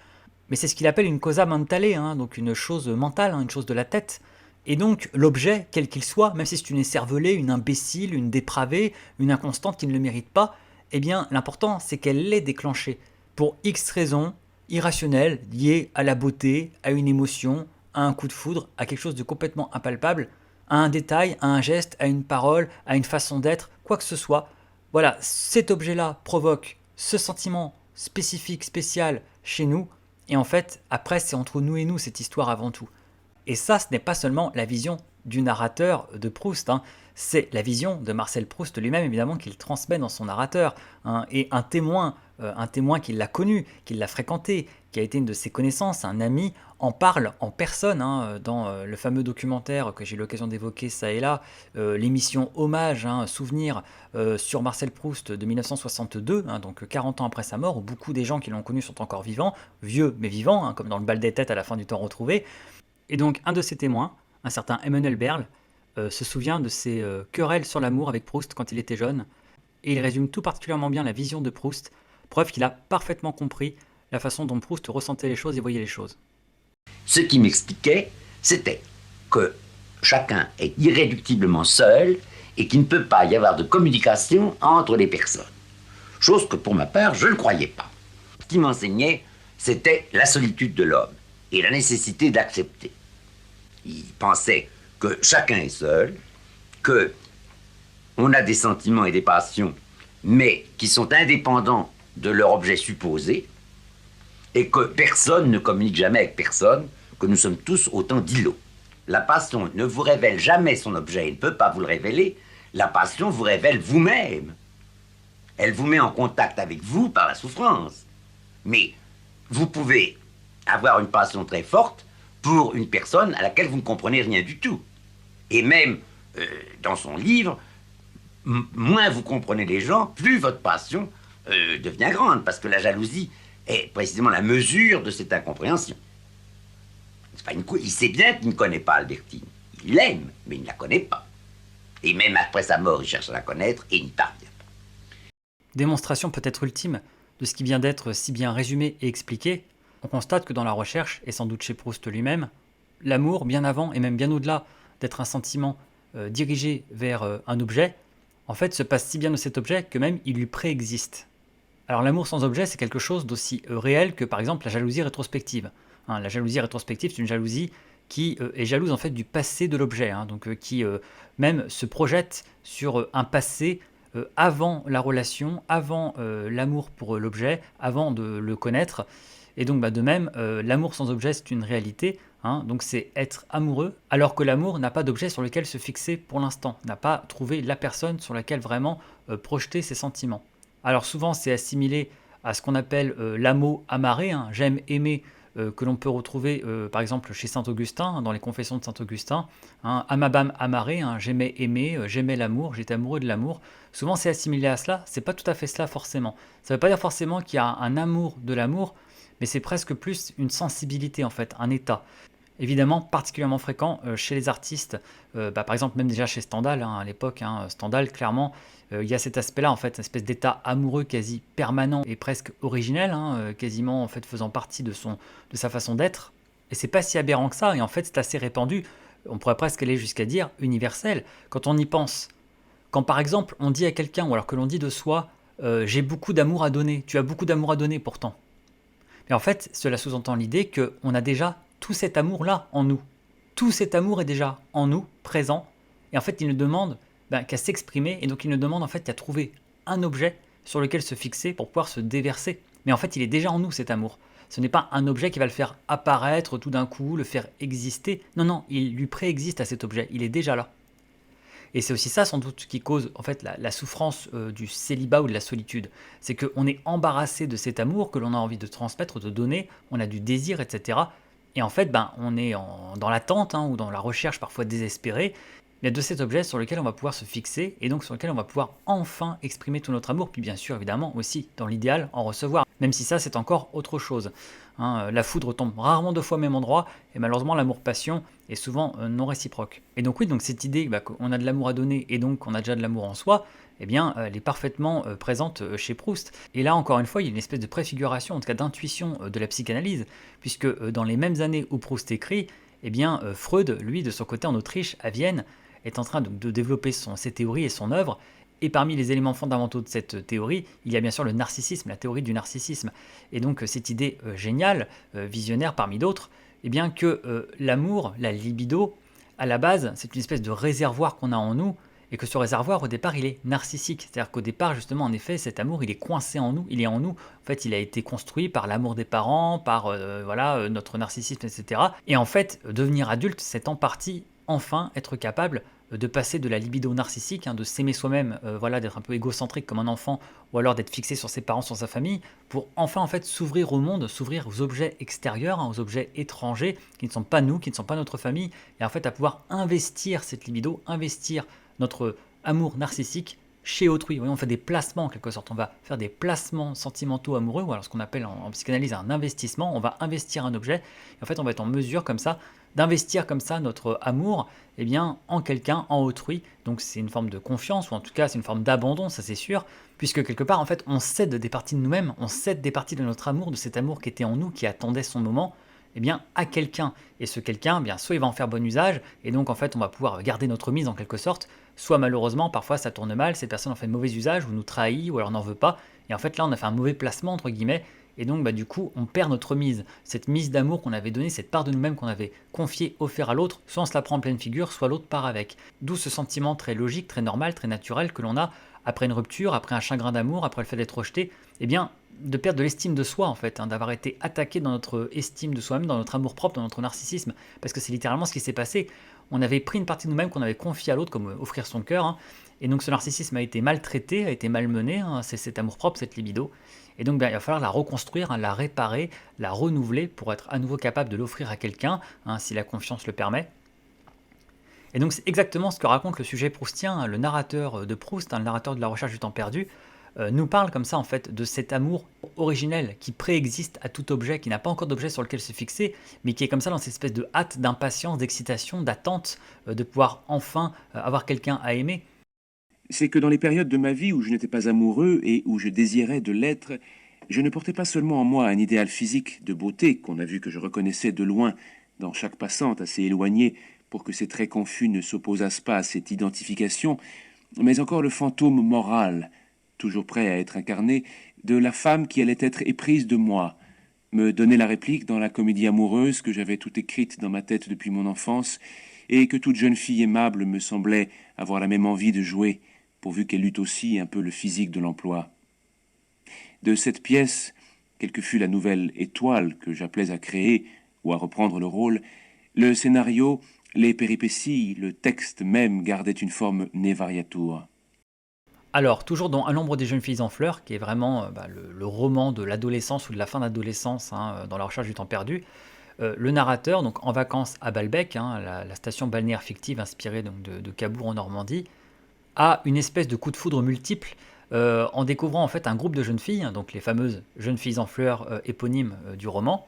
mais c'est ce qu'il appelle une causa mentale, donc une chose mentale, une chose de la tête. Et donc l'objet, quel qu'il soit, même si c'est une écervelée, une imbécile, une dépravée, une inconstante qui ne le mérite pas, eh bien l'important c'est qu'elle l'ait déclenché, pour X raisons, irrationnelles, liées à la beauté, à une émotion, à un coup de foudre, à quelque chose de complètement impalpable, à un détail, à un geste, à une parole, à une façon d'être, quoi que ce soit. Voilà, cet objet-là provoque ce sentiment spécifique, spécial chez nous, et en fait, après, c'est entre nous et nous cette histoire avant tout. Et ça, ce n'est pas seulement la vision du narrateur de Proust, hein. C'est la vision de Marcel Proust lui-même, évidemment, qu'il transmet dans son narrateur, hein. Et un témoin qui l'a connu, qui l'a fréquenté, qui a été une de ses connaissances, un ami, en parle en personne, hein, dans le fameux documentaire que j'ai eu l'occasion d'évoquer ça et là, l'émission Hommage, hein, Souvenir sur Marcel Proust de 1962, hein, donc 40 ans après sa mort, où beaucoup des gens qui l'ont connu sont encore vivants, vieux mais vivants, hein, comme dans le bal des têtes à la fin du temps retrouvé. Et donc un de ces témoins, un certain Emmanuel Berle, se souvient de ses querelles sur l'amour avec Proust quand il était jeune, et il résume tout particulièrement bien la vision de Proust, preuve qu'il a parfaitement compris la façon dont Proust ressentait les choses et voyait les choses. Ce qui m'expliquait, c'était que chacun est irréductiblement seul et qu'il ne peut pas y avoir de communication entre les personnes. Chose que pour ma part, je ne croyais pas. Ce qui m'enseignait, c'était la solitude de l'homme et la nécessité d'accepter. Il pensait que chacun est seul, que on a des sentiments et des passions, mais qui sont indépendants de leur objet supposé, et que personne ne communique jamais avec personne, que nous sommes tous autant d'îlots. La passion ne vous révèle jamais son objet, elle ne peut pas vous le révéler. La passion vous révèle vous-même. Elle vous met en contact avec vous par la souffrance. Mais vous pouvez avoir une passion très forte pour une personne à laquelle vous ne comprenez rien du tout. Et même, dans son livre, moins vous comprenez les gens, plus votre passion devient grande, parce que la jalousie est précisément la mesure de cette incompréhension. Il sait bien qu'il ne connaît pas Albertine. Il l'aime, mais il ne la connaît pas. Et même après sa mort, il cherche à la connaître et il n'y parvient pas. Démonstration peut-être ultime de ce qui vient d'être si bien résumé et expliqué, on constate que dans la recherche, et sans doute chez Proust lui-même, l'amour, bien avant et même bien au-delà d'être un sentiment dirigé vers un objet, en fait se passe si bien de cet objet que même il lui préexiste. Alors l'amour sans objet, c'est quelque chose d'aussi réel que par exemple la jalousie rétrospective. Hein, la jalousie rétrospective, c'est une jalousie qui est jalouse en fait du passé de l'objet, hein, donc qui même se projette sur un passé avant la relation, avant l'amour pour l'objet, avant de le connaître. Et donc de même, l'amour sans objet, c'est une réalité, hein, donc c'est être amoureux, alors que l'amour n'a pas d'objet sur lequel se fixer pour l'instant, n'a pas trouvé la personne sur laquelle vraiment projeter ses sentiments. Alors souvent c'est assimilé à ce qu'on appelle l'amo amarré, hein, j'aime aimer, que l'on peut retrouver par exemple chez Saint-Augustin, hein, dans les Confessions de Saint-Augustin, hein, amabam amarré, hein, j'aimais aimer, j'aimais l'amour, j'étais amoureux de l'amour. Souvent c'est assimilé à cela, c'est pas tout à fait cela forcément. Ça veut pas dire forcément qu'il y a un amour de l'amour, mais c'est presque plus une sensibilité en fait, un état. Évidemment particulièrement fréquent chez les artistes, par exemple même déjà chez Stendhal, hein, à l'époque, hein, Stendhal clairement, il y a cet aspect-là en fait, une espèce d'état amoureux quasi permanent et presque originel, hein, quasiment en fait faisant partie de sa façon d'être. Et c'est pas si aberrant que ça, et en fait c'est assez répandu, on pourrait presque aller jusqu'à dire universel, quand on y pense. Quand par exemple on dit à quelqu'un, ou alors que l'on dit de soi, j'ai beaucoup d'amour à donner, tu as beaucoup d'amour à donner pourtant. Mais en fait, cela sous-entend l'idée qu'on a déjà tout cet amour-là en nous. Tout cet amour est déjà en nous, présent. Et en fait, il ne demande qu'à s'exprimer. Et donc, il ne demande en fait qu'à trouver un objet sur lequel se fixer pour pouvoir se déverser. Mais en fait, il est déjà en nous, cet amour. Ce n'est pas un objet qui va le faire apparaître tout d'un coup, le faire exister. Non, non, il lui préexiste à cet objet. Il est déjà là. Et c'est aussi ça sans doute qui cause en fait la souffrance du célibat ou de la solitude. C'est qu'on est embarrassé de cet amour que l'on a envie de transmettre, de donner, on a du désir, etc. Et en fait, on est dans l'attente, hein, ou dans la recherche parfois désespérée, de cet objet sur lequel on va pouvoir se fixer et donc sur lequel on va pouvoir enfin exprimer tout notre amour, puis bien sûr évidemment aussi dans l'idéal en recevoir, même si ça c'est encore autre chose. Hein, la foudre tombe rarement deux fois au même endroit et malheureusement l'amour-passion est souvent non réciproque. Et donc oui, donc cette idée qu'on a de l'amour à donner et donc qu'on a déjà de l'amour en soi, eh bien elle est parfaitement présente chez Proust. Et là encore une fois, il y a une espèce de préfiguration, en tout cas d'intuition de la psychanalyse, puisque dans les mêmes années où Proust écrit, eh bien Freud, lui de son côté en Autriche, à Vienne, est en train de développer ses théories et son œuvre. Et parmi les éléments fondamentaux de cette théorie, il y a bien sûr le narcissisme, la théorie du narcissisme. Et donc cette idée géniale, visionnaire parmi d'autres, eh bien que l'amour, la libido, à la base, c'est une espèce de réservoir qu'on a en nous, et que ce réservoir, au départ, il est narcissique. C'est-à-dire qu'au départ, justement, en effet, cet amour, il est coincé en nous, il est en nous. En fait, il a été construit par l'amour des parents, par notre narcissisme, etc. Et en fait, devenir adulte, c'est en partie enfin être capable de passer de la libido narcissique, de s'aimer soi-même, voilà, d'être un peu égocentrique comme un enfant, ou alors d'être fixé sur ses parents, sur sa famille, pour enfin en fait s'ouvrir au monde, s'ouvrir aux objets extérieurs, aux objets étrangers, qui ne sont pas nous, qui ne sont pas notre famille, et en fait à pouvoir investir cette libido, investir notre amour narcissique chez autrui. Vous voyez, on fait des placements en quelque sorte, on va faire des placements sentimentaux amoureux, ou alors ce qu'on appelle en psychanalyse un investissement, on va investir un objet, et en fait on va être en mesure comme ça d'investir comme ça notre amour en quelqu'un, en autrui. Donc c'est une forme de confiance, ou en tout cas c'est une forme d'abandon, ça c'est sûr, puisque quelque part en fait on cède des parties de nous-mêmes, on cède des parties de notre amour, de cet amour qui était en nous, qui attendait son moment, à quelqu'un. Et ce quelqu'un, soit il va en faire bon usage, et donc en fait on va pouvoir garder notre mise en quelque sorte, soit malheureusement parfois ça tourne mal, cette personne en fait mauvais usage, ou nous trahit, ou alors n'en veut pas, et en fait là on a fait un mauvais placement entre guillemets, et donc du coup on perd notre mise, cette mise d'amour qu'on avait donnée, cette part de nous-mêmes qu'on avait confiée, offert à l'autre, soit on se la prend en pleine figure, soit l'autre part avec. D'où ce sentiment très logique, très normal, très naturel que l'on a après une rupture, après un chagrin d'amour, après le fait d'être rejeté, de perdre de l'estime de soi en fait, d'avoir été attaqué dans notre estime de soi-même, dans notre amour propre, dans notre narcissisme, parce que c'est littéralement ce qui s'est passé. On avait pris une partie de nous-mêmes qu'on avait confiée à l'autre, comme offrir son cœur, et donc ce narcissisme a été maltraité, a été malmené, c'est cet amour propre, cette libido, et donc il va falloir la reconstruire, la réparer, la renouveler pour être à nouveau capable de l'offrir à quelqu'un, si la confiance le permet. Et donc c'est exactement ce que raconte le sujet proustien, le narrateur de Proust, le narrateur de La Recherche du temps perdu, nous parle comme ça en fait de cet amour originel qui préexiste à tout objet, qui n'a pas encore d'objet sur lequel se fixer, mais qui est comme ça dans cette espèce de hâte, d'impatience, d'excitation, d'attente de pouvoir enfin avoir quelqu'un à aimer. C'est que dans les périodes de ma vie où je n'étais pas amoureux et où je désirais de l'être, je ne portais pas seulement en moi un idéal physique de beauté qu'on a vu que je reconnaissais de loin dans chaque passante assez éloignée pour que ces traits confus ne s'opposassent pas à cette identification, mais encore le fantôme moral, toujours prêt à être incarné, de la femme qui allait être éprise de moi, me donner la réplique dans la comédie amoureuse que j'avais toute écrite dans ma tête depuis mon enfance, et que toute jeune fille aimable me semblait avoir la même envie de jouer, pourvu qu'elle eût aussi un peu le physique de l'emploi. De cette pièce, quelle que fût la nouvelle étoile que j'appelais à créer ou à reprendre le rôle, le scénario, les péripéties, le texte même gardaient une forme ne variatur. Alors, toujours dans À l'ombre des jeunes filles en fleurs, qui est vraiment le roman de l'adolescence ou de la fin d'adolescence dans La Recherche du temps perdu, le narrateur, donc en vacances à Balbec, la station balnéaire fictive inspirée donc, de Cabourg en Normandie, a une espèce de coup de foudre multiple en découvrant en fait un groupe de jeunes filles, donc les fameuses jeunes filles en fleurs éponymes du roman.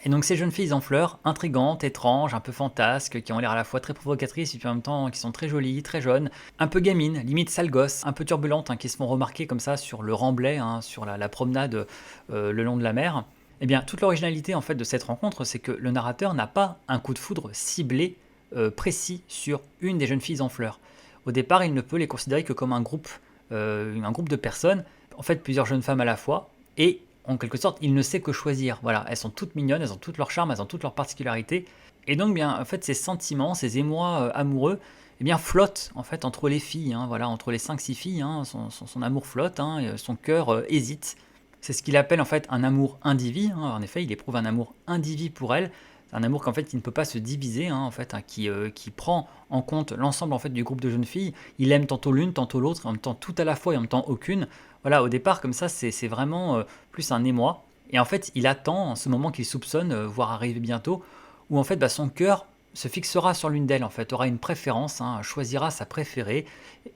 Et donc ces jeunes filles en fleurs, intrigantes, étranges, un peu fantasques, qui ont l'air à la fois très provocatrices et puis en même temps qui sont très jolies, très jeunes, un peu gamines, limite sales gosses, un peu turbulentes, qui se font remarquer comme ça sur le remblai, sur la promenade le long de la mer. Eh bien, toute l'originalité en fait de cette rencontre, c'est que le narrateur n'a pas un coup de foudre ciblé, précis sur une des jeunes filles en fleurs. Au départ, il ne peut les considérer que comme un groupe de personnes, en fait plusieurs jeunes femmes à la fois, et en quelque sorte, il ne sait que choisir. Voilà, elles sont toutes mignonnes, elles ont toutes leur charme, elles ont toutes leurs particularités. Et donc, en fait, ces sentiments, ces émois amoureux, flottent en fait entre les filles. Voilà, entre les 5-6 filles, son amour flotte, son cœur hésite. C'est ce qu'il appelle en fait un amour indivi. En effet, il éprouve un amour indivi pour elle. Un amour qu'en fait, qui ne peut pas se diviser, qui prend en compte l'ensemble en fait du groupe de jeunes filles. Il aime tantôt l'une, tantôt l'autre, en même temps tout à la fois et en même temps aucune. Voilà, au départ, comme ça, c'est vraiment plus un émoi. Et en fait, il attend ce moment qu'il soupçonne voir arriver bientôt, où en fait, son cœur se fixera sur l'une d'elles, en fait, aura une préférence, choisira sa préférée,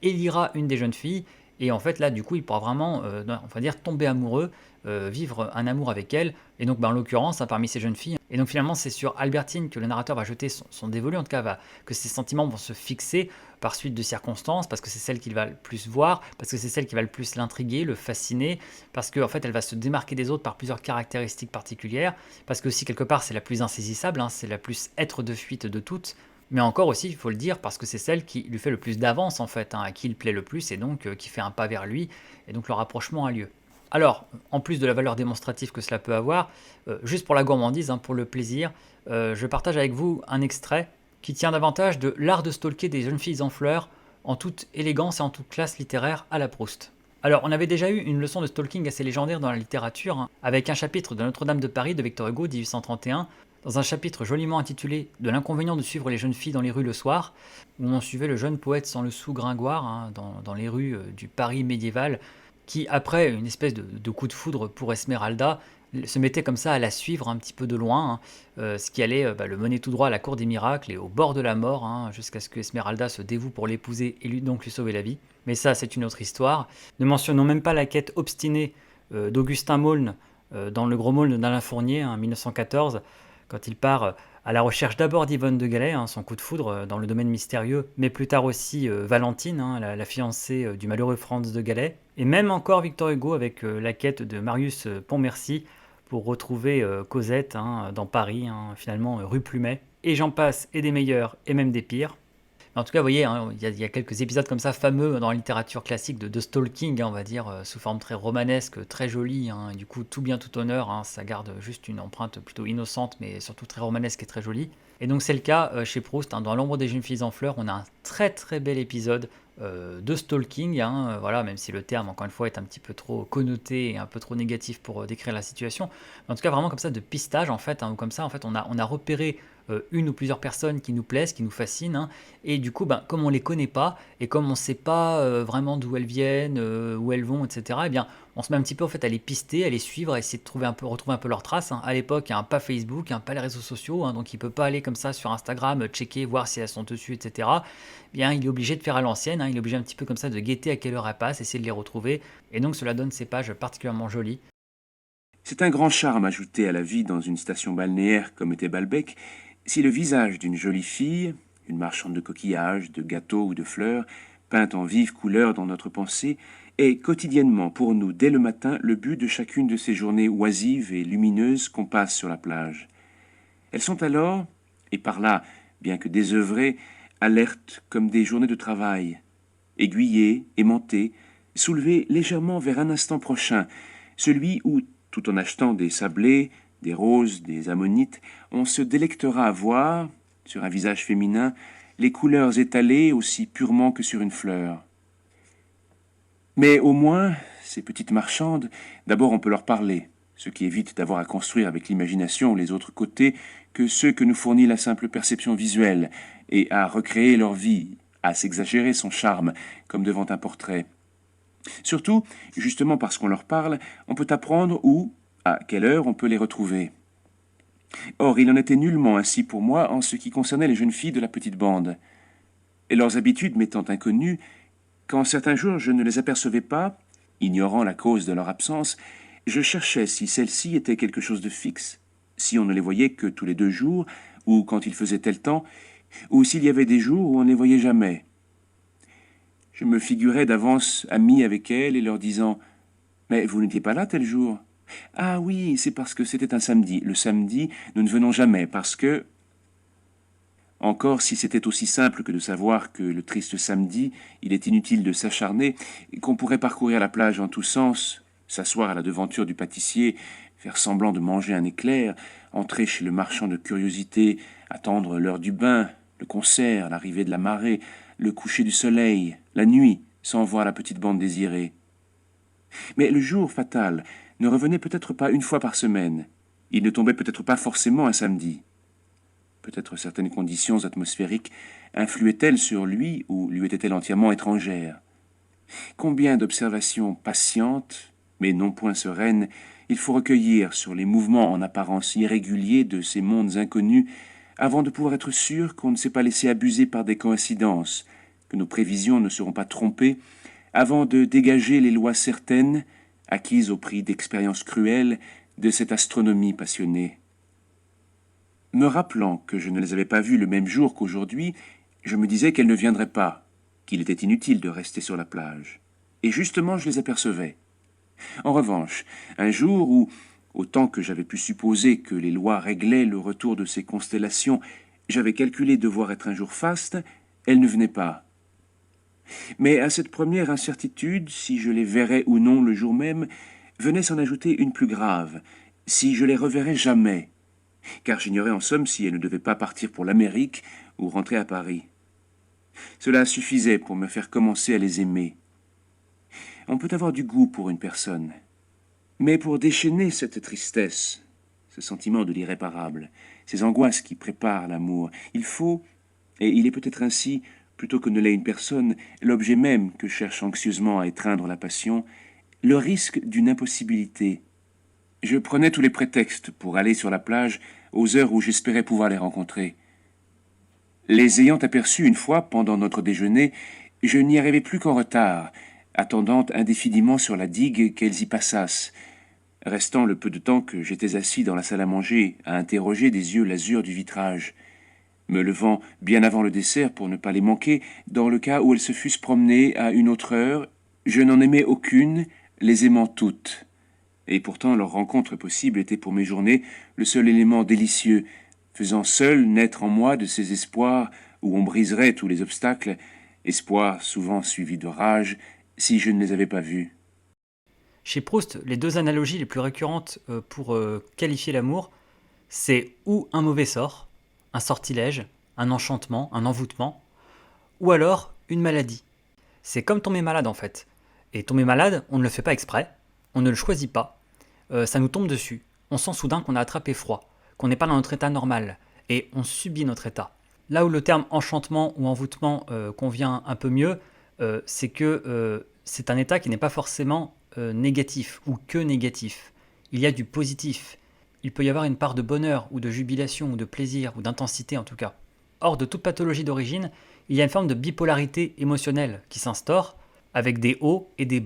élira une des jeunes filles, et en fait, là, du coup, il pourra vraiment, on va dire, tomber amoureux, vivre un amour avec elle, et donc, en l'occurrence, parmi ces jeunes filles. Et donc, finalement, c'est sur Albertine que le narrateur va jeter son dévolu, en tout cas, que ses sentiments vont se fixer par suite de circonstances, parce que c'est celle qu'il va le plus voir, parce que c'est celle qui va le plus l'intriguer, le fasciner, parce qu'en fait, elle va se démarquer des autres par plusieurs caractéristiques particulières, parce que aussi, quelque part, c'est la plus insaisissable, c'est la plus être de fuite de toutes, mais encore aussi, il faut le dire, parce que c'est celle qui lui fait le plus d'avance, en fait, à qui il plaît le plus, et donc qui fait un pas vers lui, et donc le rapprochement a lieu. Alors, en plus de la valeur démonstrative que cela peut avoir, juste pour la gourmandise, pour le plaisir, je partage avec vous un extrait qui tient davantage de L'art de stalker des jeunes filles en fleurs, en toute élégance et en toute classe littéraire à la Proust. Alors, on avait déjà eu une leçon de stalking assez légendaire dans la littérature, avec un chapitre de Notre-Dame de Paris de Victor Hugo, 1831, dans un chapitre joliment intitulé « De l'inconvénient de suivre les jeunes filles dans les rues le soir », où on suivait le jeune poète sans le sou Gringoire dans les rues du Paris médiéval, qui, après une espèce de coup de foudre pour Esmeralda, se mettait comme ça à la suivre un petit peu de loin, ce qui allait le mener tout droit à la cour des miracles et au bord de la mort, jusqu'à ce que Esmeralda se dévoue pour l'épouser et donc lui sauver la vie. Mais ça, c'est une autre histoire. Ne mentionnons même pas la quête obstinée d'Augustin Maulne dans Le Gros Maulne d'Alain Fournier, en 1914, quand il part à la recherche d'abord d'Yvonne de Galais, son coup de foudre dans le domaine mystérieux, mais plus tard aussi Valentine, la fiancée du malheureux Franz de Galais, et même encore Victor Hugo avec la quête de Marius Pontmercy pour retrouver Cosette dans Paris, finalement rue Plumet, et j'en passe, et des meilleurs, et même des pires. En tout cas, vous voyez, il y a quelques épisodes comme ça fameux dans la littérature classique de stalking, on va dire, sous forme très romanesque, très jolie, et du coup, tout bien, tout honneur, ça garde juste une empreinte plutôt innocente, mais surtout très romanesque et très jolie. Et donc c'est le cas chez Proust, dans L'ombre des jeunes filles en fleurs, on a un très très bel épisode de stalking, voilà, même si le terme, encore une fois, est un petit peu trop connoté et un peu trop négatif pour décrire la situation. Mais en tout cas, vraiment comme ça, de pistage, en fait, où comme ça, en fait, on a repéré une ou plusieurs personnes qui nous plaisent, qui nous fascinent, et du coup, comme on les connaît pas, et comme on ne sait pas vraiment d'où elles viennent, où elles vont, etc., eh bien, on se met un petit peu en fait, à les pister, à les suivre, à essayer de retrouver un peu leurs traces. À l'époque, il n'y a pas Facebook, pas les réseaux sociaux, donc il ne peut pas aller comme ça sur Instagram, checker, voir si elles sont dessus, etc. Eh bien, il est obligé de faire à l'ancienne, il est obligé un petit peu comme ça de guetter à quelle heure elles passent, essayer de les retrouver, et donc cela donne ces pages particulièrement jolies. C'est un grand charme ajouté à la vie dans une station balnéaire comme était Balbec, si le visage d'une jolie fille, une marchande de coquillages, de gâteaux ou de fleurs, peinte en vives couleurs dans notre pensée, est quotidiennement pour nous dès le matin le but de chacune de ces journées oisives et lumineuses qu'on passe sur la plage. Elles sont alors, et par là, bien que désœuvrées, alertes comme des journées de travail, aiguillées, aimantées, soulevées légèrement vers un instant prochain, celui où, tout en achetant des sablés, des roses, des ammonites, on se délectera à voir, sur un visage féminin, les couleurs étalées aussi purement que sur une fleur. Mais au moins, ces petites marchandes, d'abord on peut leur parler, ce qui évite d'avoir à construire avec l'imagination les autres côtés que ceux que nous fournit la simple perception visuelle, et à recréer leur vie, à s'exagérer son charme, comme devant un portrait. Surtout, justement parce qu'on leur parle, on peut apprendre où, à quelle heure on peut les retrouver. Or, il n'en était nullement ainsi pour moi en ce qui concernait les jeunes filles de la petite bande. Et leurs habitudes m'étant inconnues, quand certains jours je ne les apercevais pas, ignorant la cause de leur absence, je cherchais si celles-ci étaient quelque chose de fixe, si on ne les voyait que tous les 2 jours, ou quand il faisait tel temps, ou s'il y avait des jours où on ne les voyait jamais. Je me figurais d'avance ami avec elles et leur disant « Mais vous n'étiez pas là tel jour ?»« Ah oui, c'est parce que c'était un samedi. Le samedi, nous ne venons jamais parce que... » Encore, si c'était aussi simple que de savoir que le triste samedi, il est inutile de s'acharner, qu'on pourrait parcourir la plage en tous sens, s'asseoir à la devanture du pâtissier, faire semblant de manger un éclair, entrer chez le marchand de curiosités, attendre l'heure du bain, le concert, l'arrivée de la marée, le coucher du soleil, la nuit, sans voir la petite bande désirée. Mais le jour fatal ne revenait peut-être pas une fois par semaine. Il ne tombait peut-être pas forcément un samedi. Peut-être certaines conditions atmosphériques influaient-elles sur lui ou lui étaient-elles entièrement étrangères. Combien d'observations patientes, mais non point sereines, il faut recueillir sur les mouvements en apparence irréguliers de ces mondes inconnus avant de pouvoir être sûr qu'on ne s'est pas laissé abuser par des coïncidences, que nos prévisions ne seront pas trompées, avant de dégager les lois certaines, acquises au prix d'expériences cruelles, de cette astronomie passionnée. Me rappelant que je ne les avais pas vues le même jour qu'aujourd'hui, je me disais qu'elles ne viendraient pas, qu'il était inutile de rester sur la plage. Et justement, je les apercevais. En revanche, un jour où, autant que j'avais pu supposer que les lois réglaient le retour de ces constellations, j'avais calculé devoir être un jour faste, elles ne venaient pas. Mais à cette première incertitude, si je les verrais ou non le jour même, venait s'en ajouter une plus grave, si je les reverrais jamais, car j'ignorais en somme si elles ne devaient pas partir pour l'Amérique ou rentrer à Paris. Cela suffisait pour me faire commencer à les aimer. On peut avoir du goût pour une personne, mais pour déchaîner cette tristesse, ce sentiment de l'irréparable, ces angoisses qui préparent l'amour. Il faut, et il est peut-être ainsi, plutôt que ne l'est une personne, l'objet même que cherche anxieusement à étreindre la passion, le risque d'une impossibilité. Je prenais tous les prétextes pour aller sur la plage aux heures où j'espérais pouvoir les rencontrer. Les ayant aperçus une fois pendant notre déjeuner, je n'y arrivais plus qu'en retard, attendant indéfiniment sur la digue qu'elles y passassent, restant le peu de temps que j'étais assis dans la salle à manger à interroger des yeux l'azur du vitrage, me levant bien avant le dessert pour ne pas les manquer, dans le cas où elles se fussent promenées à une autre heure, je n'en aimais aucune, les aimant toutes. Et pourtant leur rencontre possible était pour mes journées le seul élément délicieux, faisant seul naître en moi de ces espoirs où on briserait tous les obstacles, espoirs souvent suivis de rage, si je ne les avais pas vus. Chez Proust, les deux analogies les plus récurrentes pour qualifier l'amour, c'est ou un mauvais sort, un sortilège, un enchantement, un envoûtement, ou alors une maladie. C'est comme tomber malade en fait. Et tomber malade, on ne le fait pas exprès, on ne le choisit pas, ça nous tombe dessus. On sent soudain qu'on a attrapé froid, qu'on n'est pas dans notre état normal, et on subit notre état. Là où le terme enchantement ou envoûtement convient un peu mieux, c'est que c'est un état qui n'est pas forcément négatif ou que négatif. Il y a du positif. Il peut y avoir une part de bonheur ou de jubilation ou de plaisir ou d'intensité en tout cas. Or, de toute pathologie d'origine, il y a une forme de bipolarité émotionnelle qui s'instaure avec des hauts et des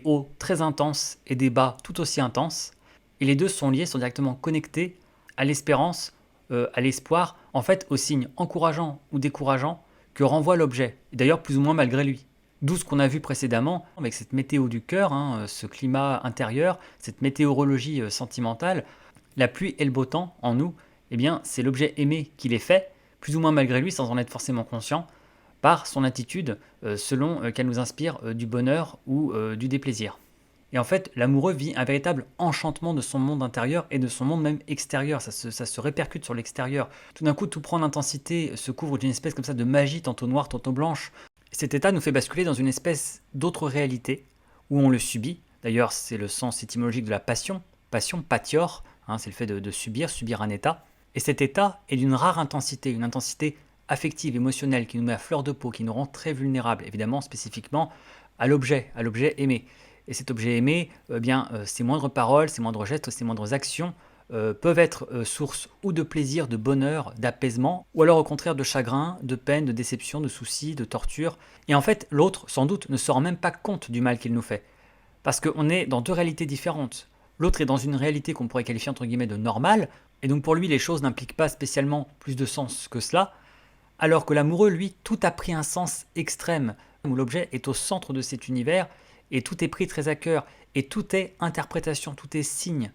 hauts très intenses et des bas tout aussi intenses. Et les deux sont liés, sont directement connectés à l'espérance, à l'espoir, en fait aux signes encourageants ou décourageants que renvoie l'objet, et d'ailleurs plus ou moins malgré lui. D'où ce qu'on a vu précédemment avec cette météo du cœur, ce climat intérieur, cette météorologie sentimentale, la pluie et le beau temps en nous, eh bien c'est l'objet aimé qui les fait, plus ou moins malgré lui sans en être forcément conscient, par son attitude selon qu'elle nous inspire du bonheur ou du déplaisir. Et en fait, l'amoureux vit un véritable enchantement de son monde intérieur et de son monde même extérieur. Ça se répercute sur l'extérieur. Tout d'un coup, tout prend l'intensité, se couvre d'une espèce comme ça de magie, tantôt noire, tantôt blanche. Cet état nous fait basculer dans une espèce d'autre réalité, où on le subit. D'ailleurs, c'est le sens étymologique de la passion. Passion, patior, c'est le fait de subir un état. Et cet état est d'une rare intensité, une intensité affective, émotionnelle, qui nous met à fleur de peau, qui nous rend très vulnérables, évidemment, spécifiquement à l'objet aimé. Et cet objet aimé, ses moindres paroles, ses moindres gestes, ses moindres actions peuvent être source ou de plaisir, de bonheur, d'apaisement, ou alors au contraire de chagrin, de peine, de déception, de soucis, de torture. Et en fait, l'autre, sans doute, ne se rend même pas compte du mal qu'il nous fait. Parce qu'on est dans deux réalités différentes. L'autre est dans une réalité qu'on pourrait qualifier entre guillemets de normale, et donc pour lui les choses n'impliquent pas spécialement plus de sens que cela, alors que l'amoureux, lui, tout a pris un sens extrême, où l'objet est au centre de cet univers, et tout est pris très à cœur, et tout est interprétation, tout est signe.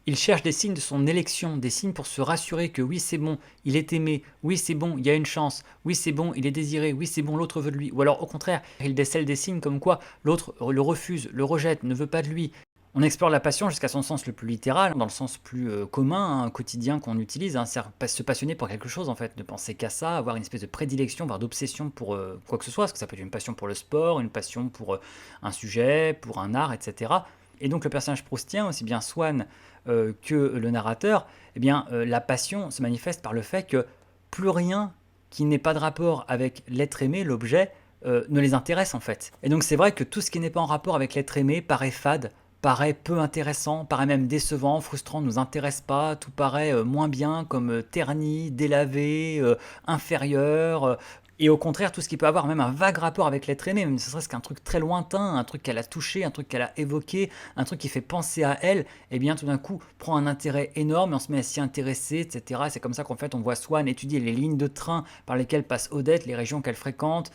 Il cherche des signes de son élection, des signes pour se rassurer que oui c'est bon, il est aimé, oui c'est bon, il y a une chance, oui c'est bon, il est désiré, oui c'est bon, l'autre veut de lui. Ou alors au contraire, il décèle des signes comme quoi l'autre le refuse, le rejette, ne veut pas de lui. On explore la passion jusqu'à son sens le plus littéral, dans le sens plus commun, quotidien qu'on utilise, c'est se passionner pour quelque chose en fait, ne penser qu'à ça, avoir une espèce de prédilection, voire d'obsession pour quoi que ce soit, parce que ça peut être une passion pour le sport, une passion pour un sujet, pour un art, etc. Et donc le personnage proustien, aussi bien Swann que le narrateur, la passion se manifeste par le fait que plus rien qui n'ait pas de rapport avec l'être aimé, l'objet, ne les intéresse en fait. Et donc c'est vrai que tout ce qui n'est pas en rapport avec l'être aimé paraît fade, paraît peu intéressant, paraît même décevant, frustrant, ne nous intéresse pas, tout paraît moins bien, comme terni, délavé, inférieur. Et au contraire, tout ce qui peut avoir même un vague rapport avec l'être aimé, même ce serait qu'un truc très lointain, un truc qu'elle a touché, un truc qu'elle a évoqué, un truc qui fait penser à elle, et bien tout d'un coup prend un intérêt énorme et on se met à s'y intéresser, etc. C'est comme ça qu'en fait on voit Swann étudier les lignes de train par lesquelles passe Odette, les régions qu'elle fréquente,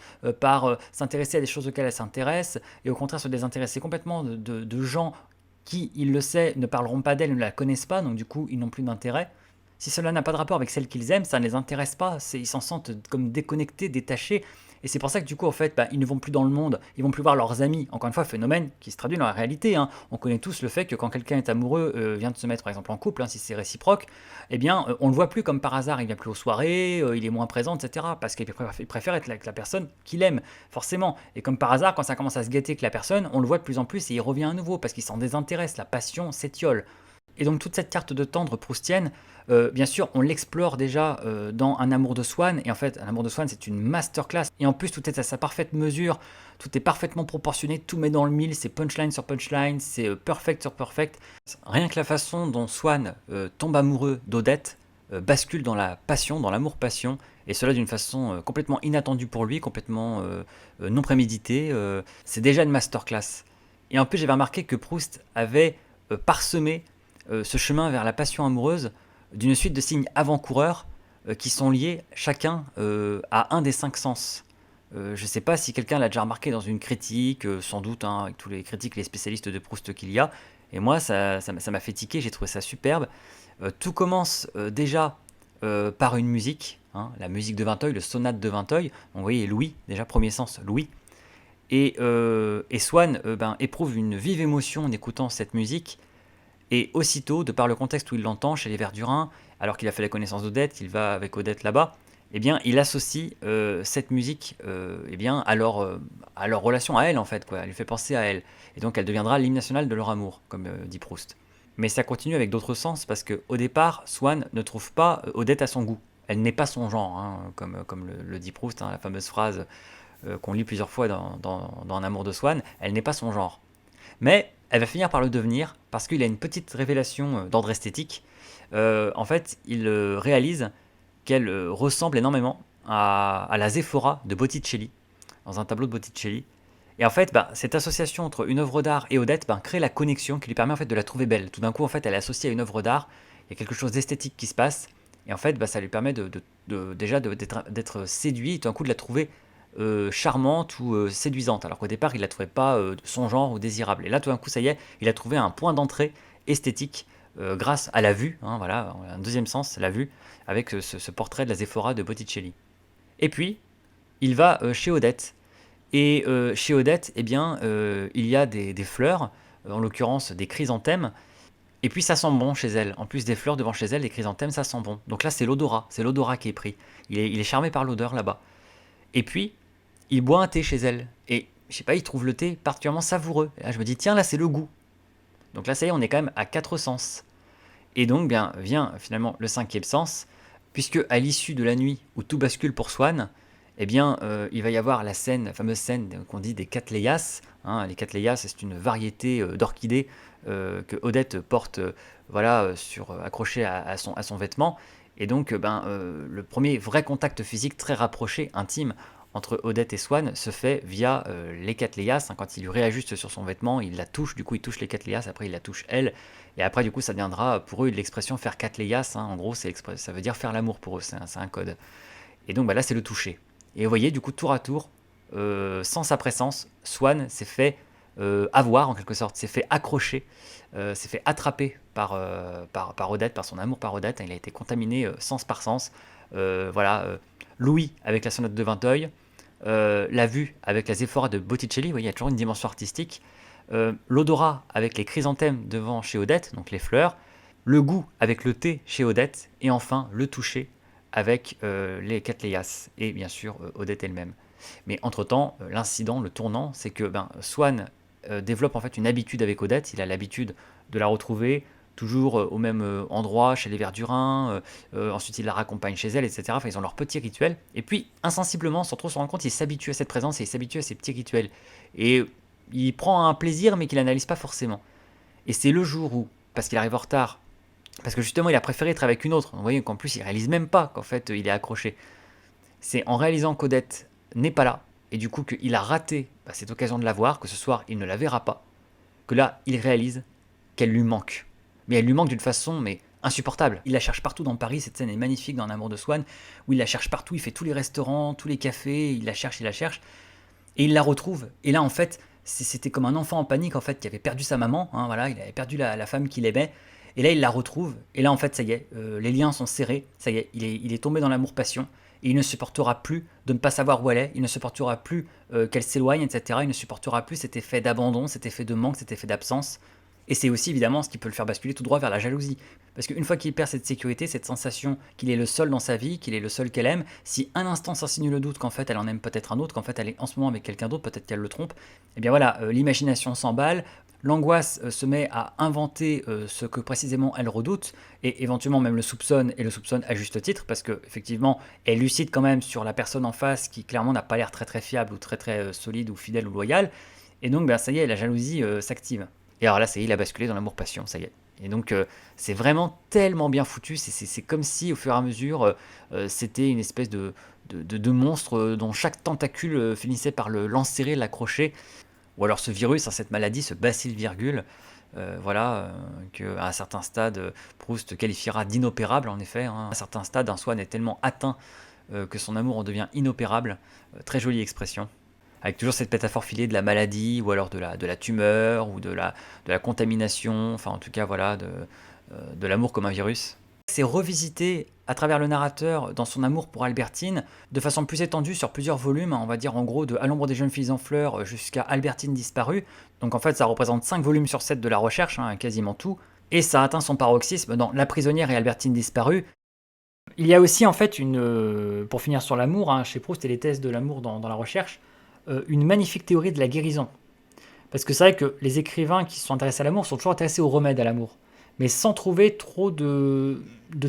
s'intéresser à des choses auxquelles elle s'intéresse, et au contraire se désintéresser complètement de gens qui, il le sait, ne parleront pas d'elle, ne la connaissent pas, donc du coup ils n'ont plus d'intérêt. Si cela n'a pas de rapport avec celle qu'ils aiment, ça ne les intéresse pas, ils s'en sentent comme déconnectés, détachés, et c'est pour ça que du coup en fait ils ne vont plus dans le monde, ils vont plus voir leurs amis, encore une fois phénomène qui se traduit dans la réalité, on connaît tous le fait que quand quelqu'un est amoureux, vient de se mettre par exemple en couple, si c'est réciproque, on le voit plus comme par hasard, il vient plus aux soirées, il est moins présent, etc. parce qu'il préfère être avec la personne qu'il aime, forcément, et comme par hasard quand ça commence à se gâter avec la personne, on le voit de plus en plus et il revient à nouveau, parce qu'il s'en désintéresse, la passion s'étiole. Et donc toute cette carte de tendre proustienne, bien sûr, on l'explore déjà dans Un amour de Swann, et en fait, Un amour de Swann, c'est une masterclass, et en plus, tout est à sa parfaite mesure, tout est parfaitement proportionné, tout met dans le mille, c'est punchline sur punchline, c'est perfect sur perfect. Rien que la façon dont Swann tombe amoureux d'Odette bascule dans la passion, dans l'amour-passion, et cela d'une façon complètement inattendue pour lui, complètement non préméditée, c'est déjà une masterclass. Et en plus, j'avais remarqué que Proust avait parsemé ce chemin vers la passion amoureuse d'une suite de signes avant-coureurs qui sont liés chacun à un des 5 sens. Je ne sais pas si quelqu'un l'a déjà remarqué dans une critique, sans doute, hein, avec tous les critiques, les spécialistes de Proust qu'il y a. Et moi, ça m'a fait tiquer, j'ai trouvé ça superbe. Tout commence déjà par une musique, hein, la musique de Vinteuil, le sonate de Vinteuil. Donc, vous voyez, Louis, déjà premier sens, Louis. Et Swann éprouve une vive émotion en écoutant cette musique. Et aussitôt, de par le contexte où il l'entend, chez les Verdurins, alors qu'il a fait la connaissance d'Odette, il va avec Odette là-bas, eh bien, il associe cette musique à leur relation à elle, en fait, quoi. Elle lui fait penser à elle. Et donc, elle deviendra l'hymne national de leur amour, comme dit Proust. Mais ça continue avec d'autres sens, parce qu'au départ, Swann ne trouve pas Odette à son goût. Elle n'est pas son genre, hein, comme le dit Proust, hein, la fameuse phrase qu'on lit plusieurs fois dans Un amour de Swann, elle n'est pas son genre. Mais elle va finir par le devenir, parce qu'il a une petite révélation d'ordre esthétique. En fait, il réalise qu'elle ressemble énormément à la Zephora de Botticelli, dans un tableau de Botticelli. Et en fait, cette association entre une œuvre d'art et Odette crée la connexion qui lui permet en fait de la trouver belle. Tout d'un coup, en fait, elle est associée à une œuvre d'art, il y a quelque chose d'esthétique qui se passe, et en fait, ça lui permet d'être séduit, et tout d'un coup de la trouver charmante ou séduisante, alors qu'au départ, il ne la trouvait pas de son genre ou désirable. Et là, tout d'un coup, ça y est, il a trouvé un point d'entrée esthétique grâce à la vue, hein, voilà, un deuxième sens, la vue, avec ce portrait de la Zephora de Botticelli. Et puis, il va chez Odette. Et chez Odette, il y a des fleurs, en l'occurrence des chrysanthèmes, et puis ça sent bon chez elle. En plus des fleurs devant chez elle, des chrysanthèmes, ça sent bon. Donc là, c'est l'odorat qui est pris. Il est charmé par l'odeur là-bas. Et puis, il boit un thé chez elle. Et, je sais pas, il trouve le thé particulièrement savoureux. Et là, je me dis, tiens, là, c'est le goût. Donc là, ça y est, on est quand même à 4 sens. Et donc, vient finalement le 5e sens, puisque à l'issue de la nuit où tout bascule pour Swann, il va y avoir la fameuse scène qu'on dit des cattleyas. Hein, les cattleyas, c'est une variété d'orchidées que Odette porte accrochée à son vêtement. Et donc, le premier vrai contact physique très rapproché, intime, entre Odette et Swann se fait via les cattleyas. Hein, quand il lui réajuste sur son vêtement, il la touche, du coup il touche les cattleyas, après il la touche elle, et après du coup ça deviendra pour eux l'expression faire cattleyas, hein, en gros ça veut dire faire l'amour pour eux, c'est un code. Et donc là c'est le toucher. Et vous voyez du coup tour à tour, sens après sens, Swann s'est fait avoir en quelque sorte, s'est fait accrocher, s'est fait attraper par Odette, par son amour par Odette, il a été contaminé sens par sens. Louis avec la sonate de Vinteuil, la vue avec la Zephora de Botticelli, vous voyez, il y a toujours une dimension artistique, l'odorat avec les chrysanthèmes devant chez Odette, donc les fleurs, le goût avec le thé chez Odette, et enfin le toucher avec les cattleyas, et bien sûr Odette elle-même. Mais entre-temps, l'incident, le tournant, c'est que Swann développe en fait une habitude avec Odette, il a l'habitude de la retrouver, toujours au même endroit, chez les Verdurins, ensuite il la raccompagne chez elle, etc. Enfin, ils ont leur petit rituel, et puis insensiblement, sans trop se rendre compte, il s'habitue à cette présence et il s'habitue à ces petits rituels. Et il prend un plaisir, mais qu'il n'analyse pas forcément. Et c'est le jour où, parce qu'il arrive en retard, parce que justement il a préféré être avec une autre, vous voyez qu'en plus il réalise même pas qu'en fait il est accroché. C'est en réalisant qu'Odette n'est pas là, et du coup qu'il a raté cette occasion de la voir, que ce soir il ne la verra pas, que là il réalise qu'elle lui manque. Mais elle lui manque d'une façon insupportable. Il la cherche partout dans Paris, cette scène est magnifique dans Un amour de Swann, où il la cherche partout, il fait tous les restaurants, tous les cafés, il la cherche, et il la retrouve. Et là en fait, c'était comme un enfant en panique en fait, qui avait perdu sa maman, hein, voilà, il avait perdu la femme qu'il aimait, et là il la retrouve, et là en fait ça y est, les liens sont serrés, ça y est, il est tombé dans l'amour-passion, et il ne supportera plus de ne pas savoir où elle est, il ne supportera plus qu'elle s'éloigne, etc. Il ne supportera plus cet effet d'abandon, cet effet de manque, cet effet d'absence. Et c'est aussi évidemment ce qui peut le faire basculer tout droit vers la jalousie. Parce qu'une fois qu'il perd cette sécurité, cette sensation qu'il est le seul dans sa vie, qu'il est le seul qu'elle aime, si un instant s'insinue le doute qu'en fait elle en aime peut-être un autre, qu'en fait elle est en ce moment avec quelqu'un d'autre, peut-être qu'elle le trompe, et bien voilà, l'imagination s'emballe, l'angoisse se met à inventer ce que précisément elle redoute, et éventuellement même le soupçonne, et le soupçonne à juste titre, parce qu'effectivement, elle lucide quand même sur la personne en face qui clairement n'a pas l'air très très fiable, ou très très solide, ou fidèle, ou loyal, et donc ça y est, la jalousie s'active. Et alors là, ça y est, il a basculé dans l'amour-passion, ça y est. Et donc c'est vraiment tellement bien foutu, c'est comme si au fur et à mesure c'était une espèce de monstre dont chaque tentacule finissait par l'enserrer, l'accrocher, ou alors ce virus, cette maladie, ce bacille virgule, qu'à un certain stade, Proust qualifiera d'inopérable en effet, hein. À un certain stade, un Swann est tellement atteint que son amour en devient inopérable, très jolie expression. Avec toujours cette métaphore filée de la maladie, ou alors de la tumeur, ou de la contamination, enfin en tout cas voilà, de l'amour comme un virus. C'est revisité à travers le narrateur dans son amour pour Albertine, de façon plus étendue sur plusieurs volumes, on va dire en gros de À l'ombre des jeunes filles en fleurs jusqu'à Albertine disparue. Donc en fait ça représente 5 volumes sur 7 de la recherche, hein, quasiment tout. Et ça atteint son paroxysme dans La prisonnière et Albertine disparue. Il y a aussi en fait pour finir sur l'amour, hein, chez Proust et les thèses de l'amour dans la recherche, une magnifique théorie de la guérison. Parce que c'est vrai que les écrivains qui sont intéressés à l'amour sont toujours intéressés au remède à l'amour, mais sans trouver trop de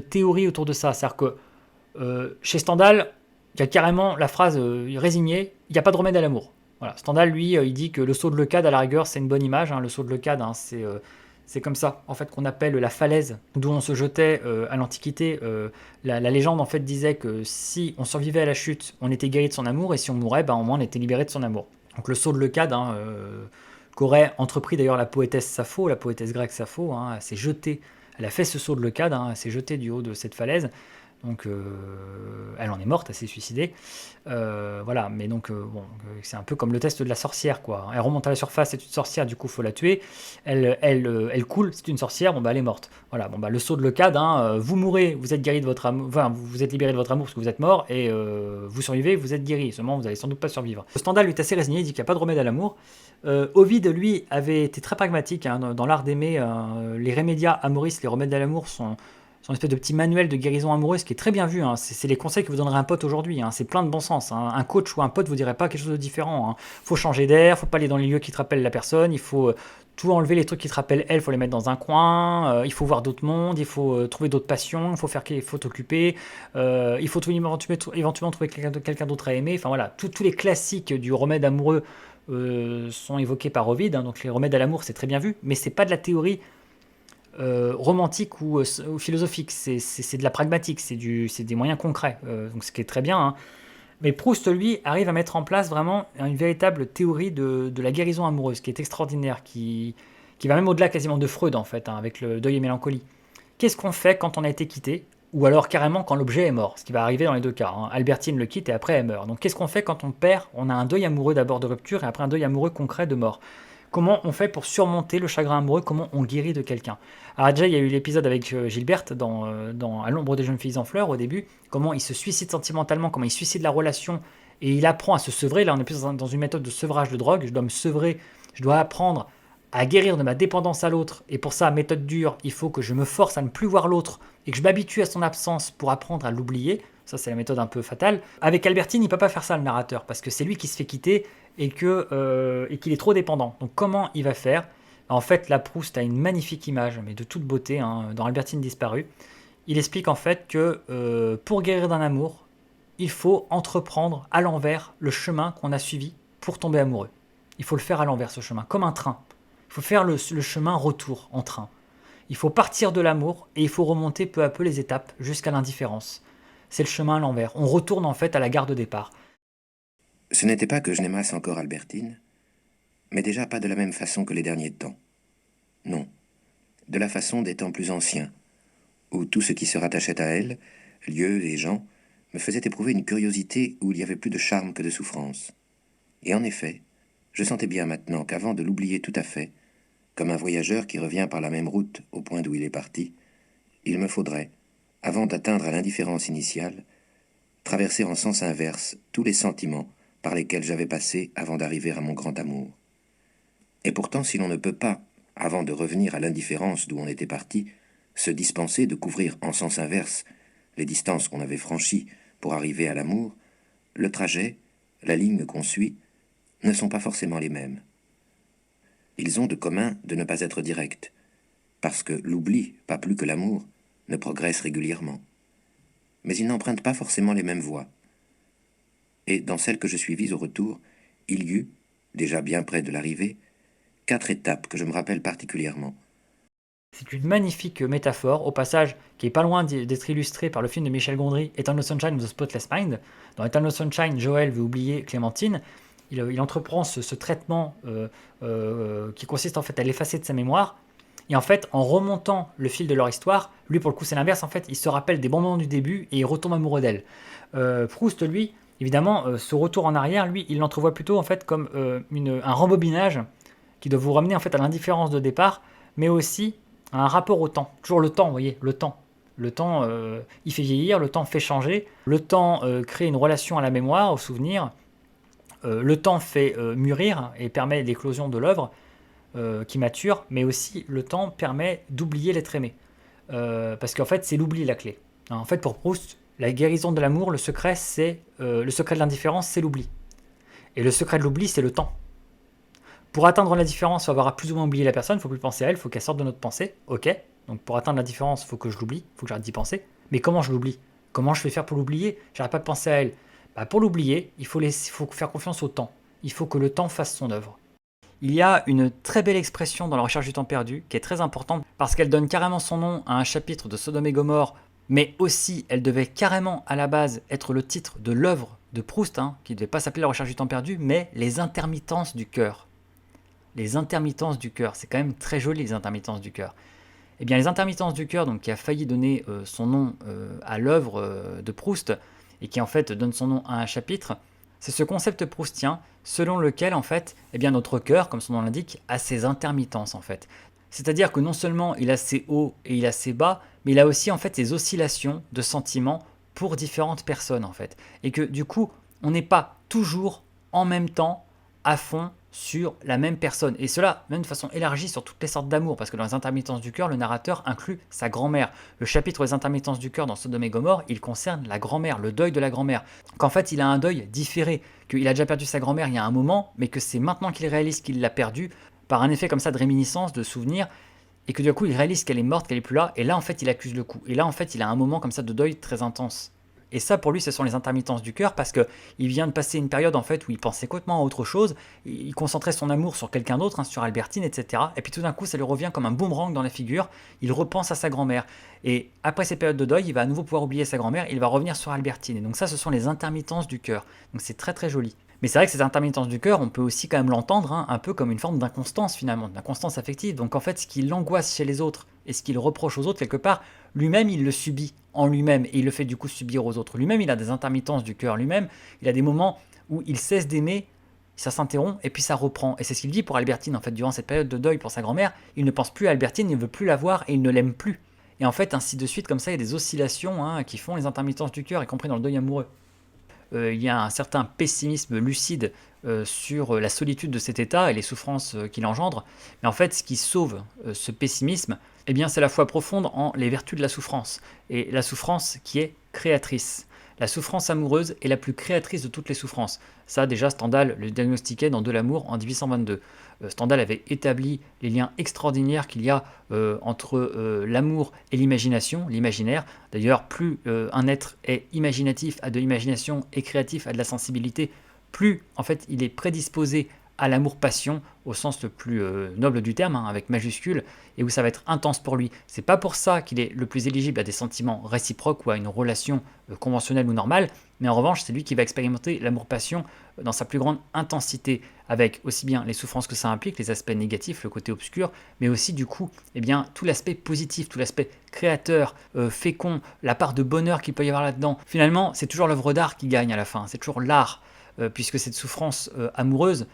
théorie autour de ça. C'est-à-dire que chez Stendhal, il y a carrément la phrase résignée, il n'y a pas de remède à l'amour. Voilà. Stendhal, lui, il dit que le saut de Leucade, à la rigueur, c'est une bonne image. Hein. Le saut de Leucade, hein, c'est comme ça, en fait, qu'on appelle la falaise d'où on se jetait à l'Antiquité. La légende, en fait, disait que si on survivait à la chute, on était guéri de son amour, et si on mourait, au moins, on était libéré de son amour. Donc le saut de Leucade, hein, qu'aurait entrepris d'ailleurs la poétesse Sappho, la poétesse grecque Sappho, hein, elle s'est jetée, elle a fait ce saut de Leucade, hein, elle s'est jetée du haut de cette falaise. Donc elle en est morte, elle s'est suicidée. Voilà, mais donc c'est un peu comme le test de la sorcière, quoi. Elle remonte à la surface, c'est une sorcière, du coup faut la tuer. Elle coule, c'est une sorcière, elle est morte. Voilà, le saut de Leucade, hein, vous mourrez, vous êtes guéri de votre amour, enfin vous êtes libéré de votre amour parce que vous êtes mort, et vous survivez, vous êtes guéri. Seulement vous allez sans doute pas survivre. Stendhal lui est assez résigné, il dit qu'il n'y a pas de remède à l'amour. Ovide, lui, avait été très pragmatique, hein, dans l'art d'aimer. Les Remedia Amoris, les remèdes à l'amour sont une espèce de petit manuel de guérison amoureuse qui est très bien vu. Hein. C'est les conseils que vous donnerait un pote aujourd'hui. Hein. C'est plein de bon sens. Hein. Un coach ou un pote vous dirait pas quelque chose de différent. Hein. Faut changer d'air, faut pas aller dans les lieux qui te rappellent la personne. Il faut tout enlever les trucs qui te rappellent elle, faut les mettre dans un coin. Il faut voir d'autres mondes, il faut trouver d'autres passions, il faut t'occuper. Il faut éventuellement trouver quelqu'un d'autre à aimer. Enfin voilà, tous les classiques du remède amoureux sont évoqués par Ovide. Hein. Donc les remèdes à l'amour, c'est très bien vu, mais c'est pas de la théorie romantique ou philosophique, c'est de la pragmatique, c'est des moyens concrets, donc ce qui est très bien. Hein. Mais Proust, lui, arrive à mettre en place vraiment une véritable théorie de la guérison amoureuse, qui est extraordinaire, qui va même au-delà quasiment de Freud, en fait, hein, avec le deuil et mélancolie. Qu'est-ce qu'on fait quand on a été quitté, ou alors carrément quand l'objet est mort, ce qui va arriver dans les deux cas. Hein. Albertine le quitte et après elle meurt. Donc qu'est-ce qu'on fait quand on perd? On a un deuil amoureux d'abord de rupture et après un deuil amoureux concret de mort. Comment on fait pour surmonter le chagrin amoureux? Comment on guérit de quelqu'un? Alors déjà, il y a eu l'épisode avec Gilberte dans À l'ombre des jeunes filles en fleurs au début, comment il se suicide sentimentalement, comment il suicide la relation, et il apprend à se sevrer. Là, on est plus dans une méthode de sevrage de drogue. Je dois me sevrer, je dois apprendre à guérir de ma dépendance à l'autre, et pour ça, méthode dure, il faut que je me force à ne plus voir l'autre, et que je m'habitue à son absence pour apprendre à l'oublier. Ça, c'est la méthode un peu fatale. Avec Albertine, il ne peut pas faire ça, le narrateur, parce que c'est lui qui se fait quitter et qu'il est trop dépendant. Donc comment il va faire? En fait, la Proust a une magnifique image, mais de toute beauté, hein, dans Albertine disparue. Il explique en fait que pour guérir d'un amour, il faut entreprendre à l'envers le chemin qu'on a suivi pour tomber amoureux. Il faut le faire à l'envers, ce chemin, comme un train. Il faut faire le chemin retour en train. Il faut partir de l'amour et il faut remonter peu à peu les étapes jusqu'à l'indifférence. C'est le chemin à l'envers. On retourne en fait à la gare de départ. Ce n'était pas que je n'aimasse encore Albertine, mais déjà pas de la même façon que les derniers temps. Non, de la façon des temps plus anciens, où tout ce qui se rattachait à elle, lieux et gens, me faisait éprouver une curiosité où il y avait plus de charme que de souffrance. Et en effet, je sentais bien maintenant qu'avant de l'oublier tout à fait, comme un voyageur qui revient par la même route au point d'où il est parti, il me faudrait, avant d'atteindre à l'indifférence initiale, traverser en sens inverse tous les sentiments par lesquels j'avais passé avant d'arriver à mon grand amour. Et pourtant, si l'on ne peut pas, avant de revenir à l'indifférence d'où on était parti, se dispenser de couvrir en sens inverse les distances qu'on avait franchies pour arriver à l'amour, le trajet, la ligne qu'on suit, ne sont pas forcément les mêmes. Ils ont de commun de ne pas être directs, parce que l'oubli, pas plus que l'amour, ne progresse régulièrement. Mais ils n'empruntent pas forcément les mêmes voies. Et dans celle que je suivis au retour, il y eut, déjà bien près de l'arrivée, 4 étapes que je me rappelle particulièrement. C'est une magnifique métaphore, au passage, qui est pas loin d'être illustrée par le film de Michel Gondry, Eternal Sunshine of the Spotless Mind. Dans Eternal Sunshine, Joel veut oublier Clémentine. Il entreprend ce traitement qui consiste en fait à l'effacer de sa mémoire. Et en fait, en remontant le fil de leur histoire, lui pour le coup c'est l'inverse, en fait, il se rappelle des bons moments du début et il retombe amoureux d'elle. Proust, lui, évidemment, ce retour en arrière, lui, il l'entrevoit plutôt en fait comme un rembobinage qui doit vous ramener en fait à l'indifférence de départ, mais aussi à un rapport au temps. Toujours le temps, vous voyez, le temps. Le temps, il fait vieillir, le temps fait changer, le temps crée une relation à la mémoire, au souvenir, le temps fait mûrir et permet l'éclosion de l'œuvre qui mature, mais aussi le temps permet d'oublier l'être aimé. Parce qu'en fait, c'est l'oubli la clé. En fait, pour Proust, la guérison de l'amour, le secret de l'indifférence, c'est l'oubli. Et le secret de l'oubli, c'est le temps. Pour atteindre la différence, il faut avoir à plus ou moins oublié la personne, il ne faut plus penser à elle, il faut qu'elle sorte de notre pensée. Ok, donc pour atteindre la différence, il faut que je l'oublie, il faut que j'arrête d'y penser. Mais comment je l'oublie? Comment je vais faire pour l'oublier? J'arrête pas de penser à elle. Pour l'oublier, il faut faire confiance au temps. Il faut que le temps fasse son œuvre. Il y a une très belle expression dans La recherche du temps perdu qui est très importante parce qu'elle donne carrément son nom à un chapitre de Sodome et Gomorrhe, mais aussi elle devait carrément à la base être le titre de l'œuvre de Proust, qui ne devait pas s'appeler La recherche du temps perdu, mais Les intermittences du cœur. Les intermittences du cœur, c'est quand même très joli les intermittences du cœur. Eh bien les intermittences du cœur, donc, qui a failli donner son nom à l'œuvre de Proust, et qui en fait donne son nom à un chapitre, c'est ce concept proustien selon lequel en fait, notre cœur, comme son nom l'indique, a ses intermittences en fait. C'est-à-dire que non seulement il a ses hauts et il a ses bas, mais il a aussi en fait ses oscillations de sentiments pour différentes personnes en fait. Et que du coup, on n'est pas toujours en même temps à fond sur la même personne. Et cela, même de façon élargie sur toutes les sortes d'amour, parce que dans les intermittences du cœur, le narrateur inclut sa grand-mère. Le chapitre des intermittences du cœur dans Sodome et Gomorrhe, il concerne la grand-mère, le deuil de la grand-mère. Qu'en fait, il a un deuil différé, qu'il a déjà perdu sa grand-mère il y a un moment, mais que c'est maintenant qu'il réalise qu'il l'a perdue, par un effet comme ça de réminiscence, de souvenir, et que du coup, il réalise qu'elle est morte, qu'elle est plus là, et là, en fait, il accuse le coup. Et là, en fait, il a un moment comme ça de deuil très intense. Et ça, pour lui, ce sont les intermittences du cœur parce qu'il vient de passer une période en fait où il pensait complètement à autre chose, il concentrait son amour sur quelqu'un d'autre, sur Albertine, etc. Et puis tout d'un coup, ça lui revient comme un boomerang dans la figure, il repense à sa grand-mère. Et après ces périodes de deuil, il va à nouveau pouvoir oublier sa grand-mère, il va revenir sur Albertine. Et donc ça, ce sont les intermittences du cœur. Donc c'est très très joli. Mais c'est vrai que ces intermittences du cœur, on peut aussi quand même l'entendre un peu comme une forme d'inconstance finalement, d'inconstance affective. Donc en fait, ce qui l'angoisse chez les autres et ce qu'il reproche aux autres, quelque part, lui-même, il le subit en lui-même et il le fait du coup subir aux autres. Lui-même, il a des intermittences du cœur lui-même, il a des moments où il cesse d'aimer, ça s'interrompt et puis ça reprend. Et c'est ce qu'il dit pour Albertine en fait, durant cette période de deuil pour sa grand-mère, il ne pense plus à Albertine, il ne veut plus la voir et il ne l'aime plus. Et en fait, ainsi de suite, comme ça, il y a des oscillations qui font les intermittences du cœur, y compris dans le deuil amoureux. Il y a un certain pessimisme lucide sur la solitude de cet état et les souffrances qu'il engendre. Mais en fait, ce qui sauve ce pessimisme, c'est la foi profonde en les vertus de la souffrance. Et la souffrance qui est créatrice. La souffrance amoureuse est la plus créatrice de toutes les souffrances. Ça, déjà, Stendhal le diagnostiquait dans De l'amour en 1822. Stendhal avait établi les liens extraordinaires qu'il y a entre l'amour et l'imagination, l'imaginaire. D'ailleurs, plus un être est imaginatif, a de l'imagination, et créatif, a de la sensibilité, plus en fait il est prédisposé à l'amour-passion au sens le plus noble du terme, avec majuscule, et où ça va être intense pour lui. C'est pas pour ça qu'il est le plus éligible à des sentiments réciproques ou à une relation conventionnelle ou normale, mais en revanche, c'est lui qui va expérimenter l'amour-passion dans sa plus grande intensité, avec aussi bien les souffrances que ça implique, les aspects négatifs, le côté obscur, mais aussi du coup, tout l'aspect positif, tout l'aspect créateur, fécond, la part de bonheur qu'il peut y avoir là-dedans. Finalement, c'est toujours l'œuvre d'art qui gagne à la fin, c'est toujours l'art, puisque cette souffrance amoureuse,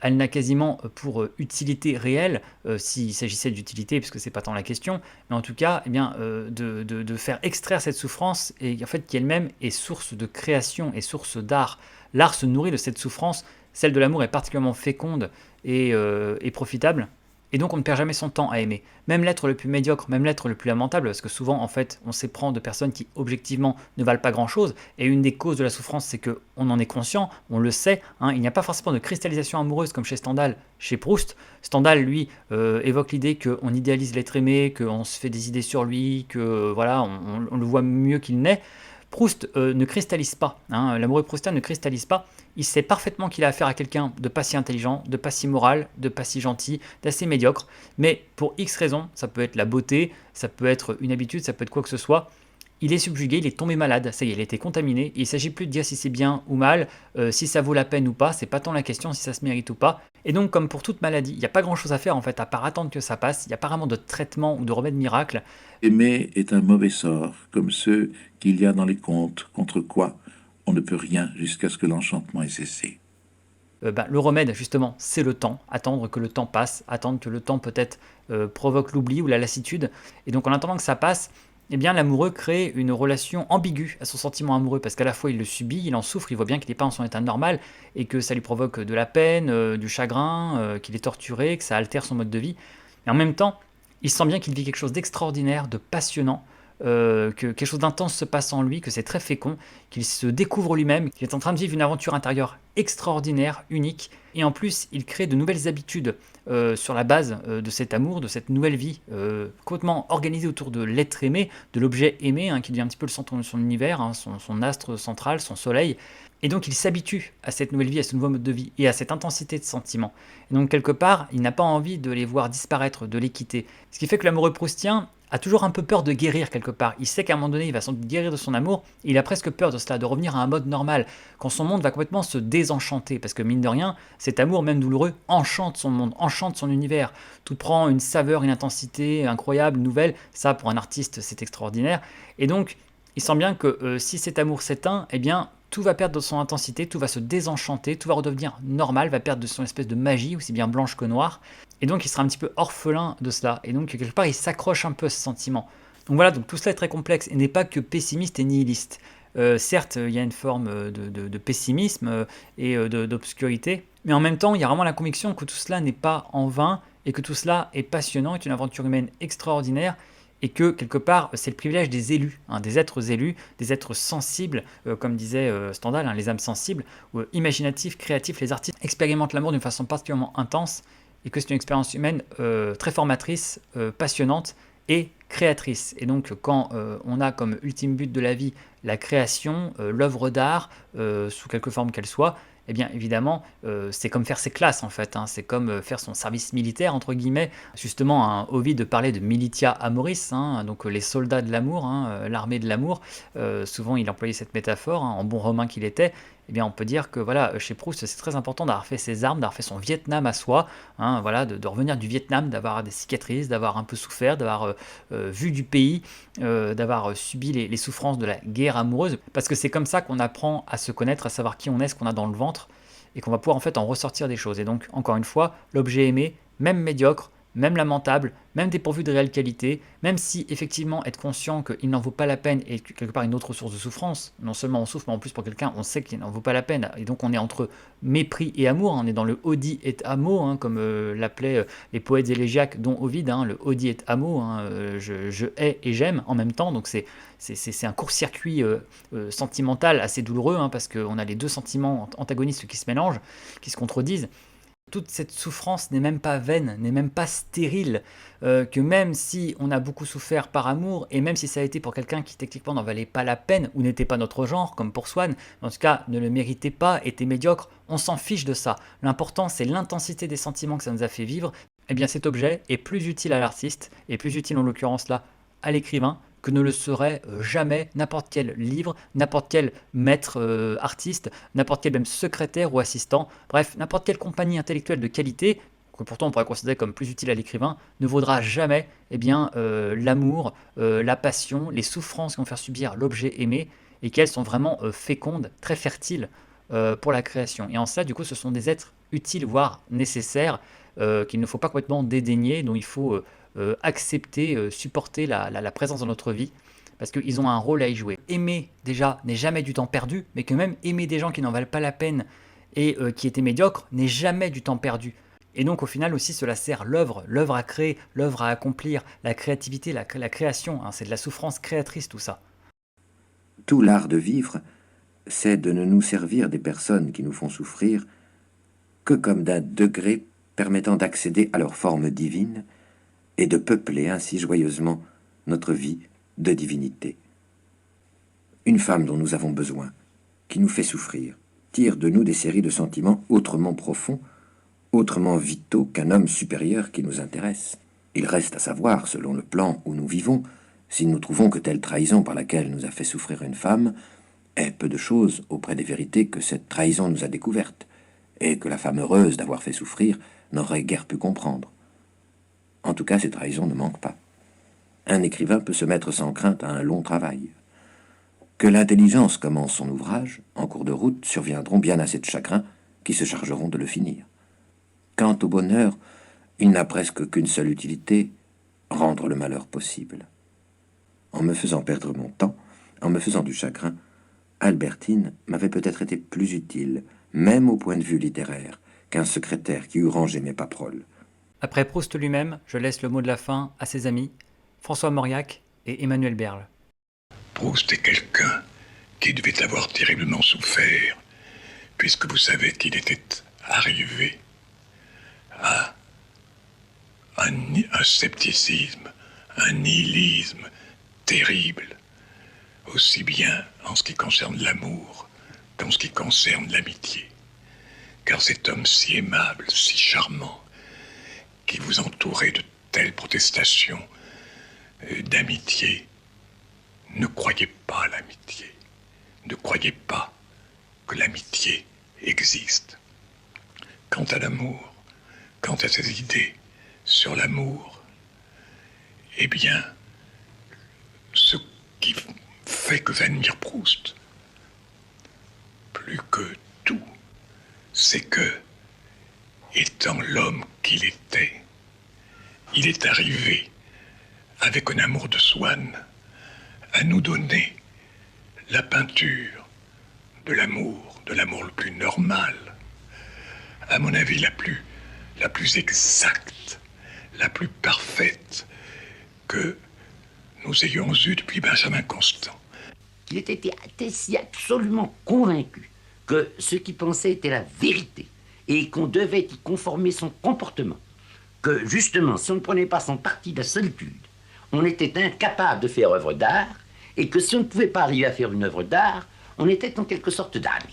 elle n'a quasiment pour utilité réelle, s'il s'agissait d'utilité, puisque c'est pas tant la question, mais en tout cas, de faire extraire cette souffrance et en fait qui elle-même est source de création et source d'art. L'art se nourrit de cette souffrance, celle de l'amour est particulièrement féconde et profitable. Et donc on ne perd jamais son temps à aimer. Même l'être le plus médiocre, même l'être le plus lamentable, parce que souvent en fait on s'éprend de personnes qui objectivement ne valent pas grand chose, et une des causes de la souffrance c'est qu'on en est conscient, on le sait, hein, il n'y a pas forcément de cristallisation amoureuse comme chez Stendhal, chez Proust. Stendhal lui évoque l'idée qu'on idéalise l'être aimé, qu'on se fait des idées sur lui, que voilà, on le voit mieux qu'il n'est. Proust ne cristallise pas, hein, l'amoureux proustien ne cristallise pas, il sait parfaitement qu'il a affaire à quelqu'un de pas si intelligent, de pas si moral, de pas si gentil, d'assez médiocre, mais pour X raisons, ça peut être la beauté, ça peut être une habitude, ça peut être quoi que ce soit, il est subjugué, il est tombé malade, ça y est, il a été contaminé, et il ne s'agit plus de dire si c'est bien ou mal, si ça vaut la peine ou pas, c'est pas tant la question si ça se mérite ou pas. Et donc comme pour toute maladie, il n'y a pas grand chose à faire en fait, à part attendre que ça passe, il n'y a pas vraiment de traitement ou de remède miracle. Aimer est un mauvais sort, comme ceux qu'il y a dans les contes, contre quoi on ne peut rien jusqu'à ce que l'enchantement ait cessé. Le remède, justement, c'est le temps. Attendre que le temps passe, attendre que le temps peut-être provoque l'oubli ou la lassitude. Et donc en attendant que ça passe, eh bien l'amoureux crée une relation ambiguë à son sentiment amoureux, parce qu'à la fois il le subit, il en souffre, il voit bien qu'il n'est pas en son état normal, et que ça lui provoque de la peine, du chagrin, qu'il est torturé, que ça altère son mode de vie. Et en même temps, il sent bien qu'il vit quelque chose d'extraordinaire, de passionnant, que quelque chose d'intense se passe en lui, que c'est très fécond, qu'il se découvre lui-même, qu'il est en train de vivre une aventure intérieure extraordinaire, unique, et en plus il crée de nouvelles habitudes sur la base de cet amour, de cette nouvelle vie, complètement organisée autour de l'être aimé, de l'objet aimé, hein, qui devient un petit peu le centre de son univers, hein, son astre central, son soleil, et donc il s'habitue à cette nouvelle vie, à ce nouveau mode de vie, et à cette intensité de sentiments. Et donc quelque part, il n'a pas envie de les voir disparaître, de les quitter. Ce qui fait que l'amoureux proustien a toujours un peu peur de guérir quelque part. Il sait qu'à un moment donné, il va sans doute guérir de son amour, et il a presque peur de cela, de revenir à un mode normal, quand son monde va complètement se désenchanter, parce que mine de rien, cet amour, même douloureux, enchante son monde, enchante son univers. Tout prend une saveur, une intensité incroyable, nouvelle. Ça, pour un artiste, c'est extraordinaire. Et donc, il sent bien que si cet amour s'éteint, eh bien, tout va perdre de son intensité, tout va se désenchanter, tout va redevenir normal, va perdre de son espèce de magie, aussi bien blanche que noire. Et donc il sera un petit peu orphelin de cela. Et donc quelque part il s'accroche un peu à ce sentiment. Donc voilà, donc tout cela est très complexe et n'est pas que pessimiste et nihiliste. Certes, il y a une forme de pessimisme et d'obscurité, mais en même temps il y a vraiment la conviction que tout cela n'est pas en vain et que tout cela est passionnant, est une aventure humaine extraordinaire, et que quelque part c'est le privilège des élus, hein, des êtres sensibles, comme disait Stendhal, hein, les âmes sensibles, imaginatifs, créatifs, les artistes expérimentent l'amour d'une façon particulièrement intense, et que c'est une expérience humaine très formatrice, passionnante et créatrice. Et donc quand on a comme ultime but de la vie la création, l'œuvre d'art, sous quelque forme qu'elle soit, eh bien évidemment, c'est comme faire ses classes en fait, hein, c'est comme faire son service militaire, entre guillemets. Justement, hein, Ovide parlait de militia amoris, hein, donc les soldats de l'amour, hein, l'armée de l'amour. Souvent il employait cette métaphore, hein, en bon romain qu'il était. Eh bien on peut dire que voilà, chez Proust c'est très important d'avoir fait ses armes, d'avoir fait son Vietnam à soi, hein, voilà, de revenir du Vietnam, d'avoir des cicatrices, d'avoir un peu souffert, d'avoir vu du pays, d'avoir subi les souffrances de la guerre amoureuse, parce que c'est comme ça qu'on apprend à se connaître, à savoir qui on est, ce qu'on a dans le ventre, et qu'on va pouvoir en fait en ressortir des choses. Et donc encore une fois, l'objet aimé, même médiocre, même lamentable, même dépourvu de réelle qualité, même si effectivement être conscient qu'il n'en vaut pas la peine est quelque part une autre source de souffrance, non seulement on souffre, mais en plus pour quelqu'un on sait qu'il n'en vaut pas la peine, et donc on est entre mépris et amour, on est dans le Odi et amo, hein, comme l'appelaient les poètes élégiaques, dont Ovide, hein, le Odi et amo, hein, je hais et j'aime en même temps, donc c'est un court-circuit sentimental assez douloureux, hein, parce qu'on a les deux sentiments antagonistes qui se mélangent, qui se contredisent. Toute cette souffrance n'est même pas vaine, n'est même pas stérile, que même si on a beaucoup souffert par amour, et même si ça a été pour quelqu'un qui techniquement n'en valait pas la peine, ou n'était pas notre genre, comme pour Swann, en tout cas ne le méritait pas, était médiocre, on s'en fiche de ça. L'important c'est l'intensité des sentiments que ça nous a fait vivre. Eh bien cet objet est plus utile à l'artiste, et plus utile en l'occurrence là à l'écrivain, que ne le serait jamais n'importe quel livre, n'importe quel maître artiste, n'importe quel même secrétaire ou assistant, bref, n'importe quelle compagnie intellectuelle de qualité, que pourtant on pourrait considérer comme plus utile à l'écrivain, ne vaudra jamais l'amour, la passion, les souffrances qui vont faire subir l'objet aimé, et qu'elles sont vraiment fécondes, très fertiles pour la création. Et en cela, du coup, ce sont des êtres utiles, voire nécessaires, qu'il ne faut pas complètement dédaigner, dont il faut accepter, supporter la présence dans notre vie, parce qu'ils ont un rôle à y jouer. Aimer, déjà, n'est jamais du temps perdu, mais que même aimer des gens qui n'en valent pas la peine et qui étaient médiocres n'est jamais du temps perdu. Et donc au final aussi cela sert l'œuvre à créer, l'œuvre à accomplir, la créativité, la création, hein, c'est de la souffrance créatrice tout ça. Tout l'art de vivre, c'est de ne nous servir des personnes qui nous font souffrir que comme d'un degré permettant d'accéder à leur forme divine et de peupler ainsi joyeusement notre vie de divinité. Une femme dont nous avons besoin, qui nous fait souffrir, tire de nous des séries de sentiments autrement profonds, autrement vitaux qu'un homme supérieur qui nous intéresse. Il reste à savoir, selon le plan où nous vivons, si nous trouvons que telle trahison par laquelle nous a fait souffrir une femme est peu de choses auprès des vérités que cette trahison nous a découvertes, et que la femme heureuse d'avoir fait souffrir n'aurait guère pu comprendre. En tout cas, ces trahisons ne manquent pas. Un écrivain peut se mettre sans crainte à un long travail. Que l'intelligence commence son ouvrage, en cours de route surviendront bien assez de chagrins qui se chargeront de le finir. Quant au bonheur, il n'a presque qu'une seule utilité, rendre le malheur possible. En me faisant perdre mon temps, en me faisant du chagrin, Albertine m'avait peut-être été plus utile, même au point de vue littéraire, qu'un secrétaire qui eût rangé mes paperoles. Après Proust lui-même, je laisse le mot de la fin à ses amis, François Mauriac et Emmanuel Berle. Proust est quelqu'un qui devait avoir terriblement souffert, puisque vous savez qu'il était arrivé à un scepticisme, un nihilisme terrible, aussi bien en ce qui concerne l'amour qu'en ce qui concerne l'amitié. Car cet homme si aimable, si charmant, qui vous entourait de telles protestations d'amitié, ne croyez pas à l'amitié. Ne croyez pas que l'amitié existe. Quant à l'amour, quant à ses idées sur l'amour, eh bien, ce qui fait que j'admire Proust, plus que tout, c'est que, étant l'homme qu'il était, il est arrivé, avec un amour de Swann, à nous donner la peinture de l'amour le plus normal, à mon avis la plus exacte, la plus parfaite que nous ayons eue depuis Benjamin Constant. Il était si absolument convaincu que ce qu'il pensait était la vérité et qu'on devait y conformer son comportement, que justement, si on ne prenait pas son parti de la solitude, on était incapable de faire œuvre d'art, et que si on ne pouvait pas arriver à faire une œuvre d'art, on était en quelque sorte damné.